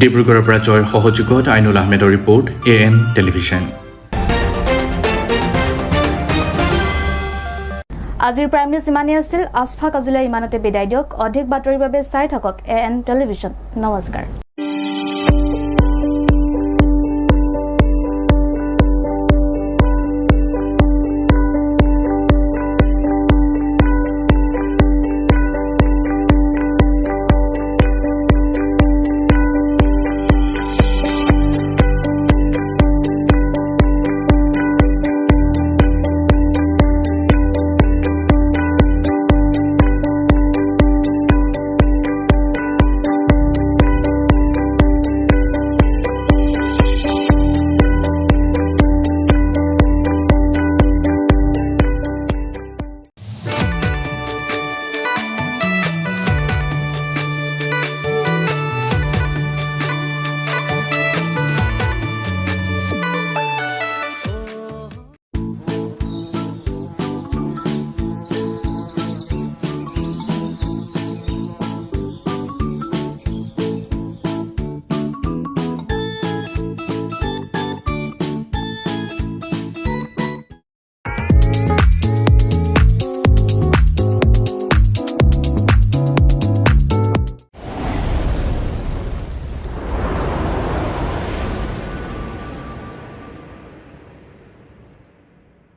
ডিব্ৰুগড়ৰ পৰা জয়ৰ সহযোগত আইনুল আহমেদৰ ৰিপৰ্ট AN টেলিভিছন। আজিৰ প্ৰাইম নিউজ ইমানেই আছিল। আছফাক আজুলাই ইমানতে বিদায় দিয়ক। অধিক বাতৰিৰ বাবে চাই থাকক AN টেলিভিছন। নমস্কাৰ।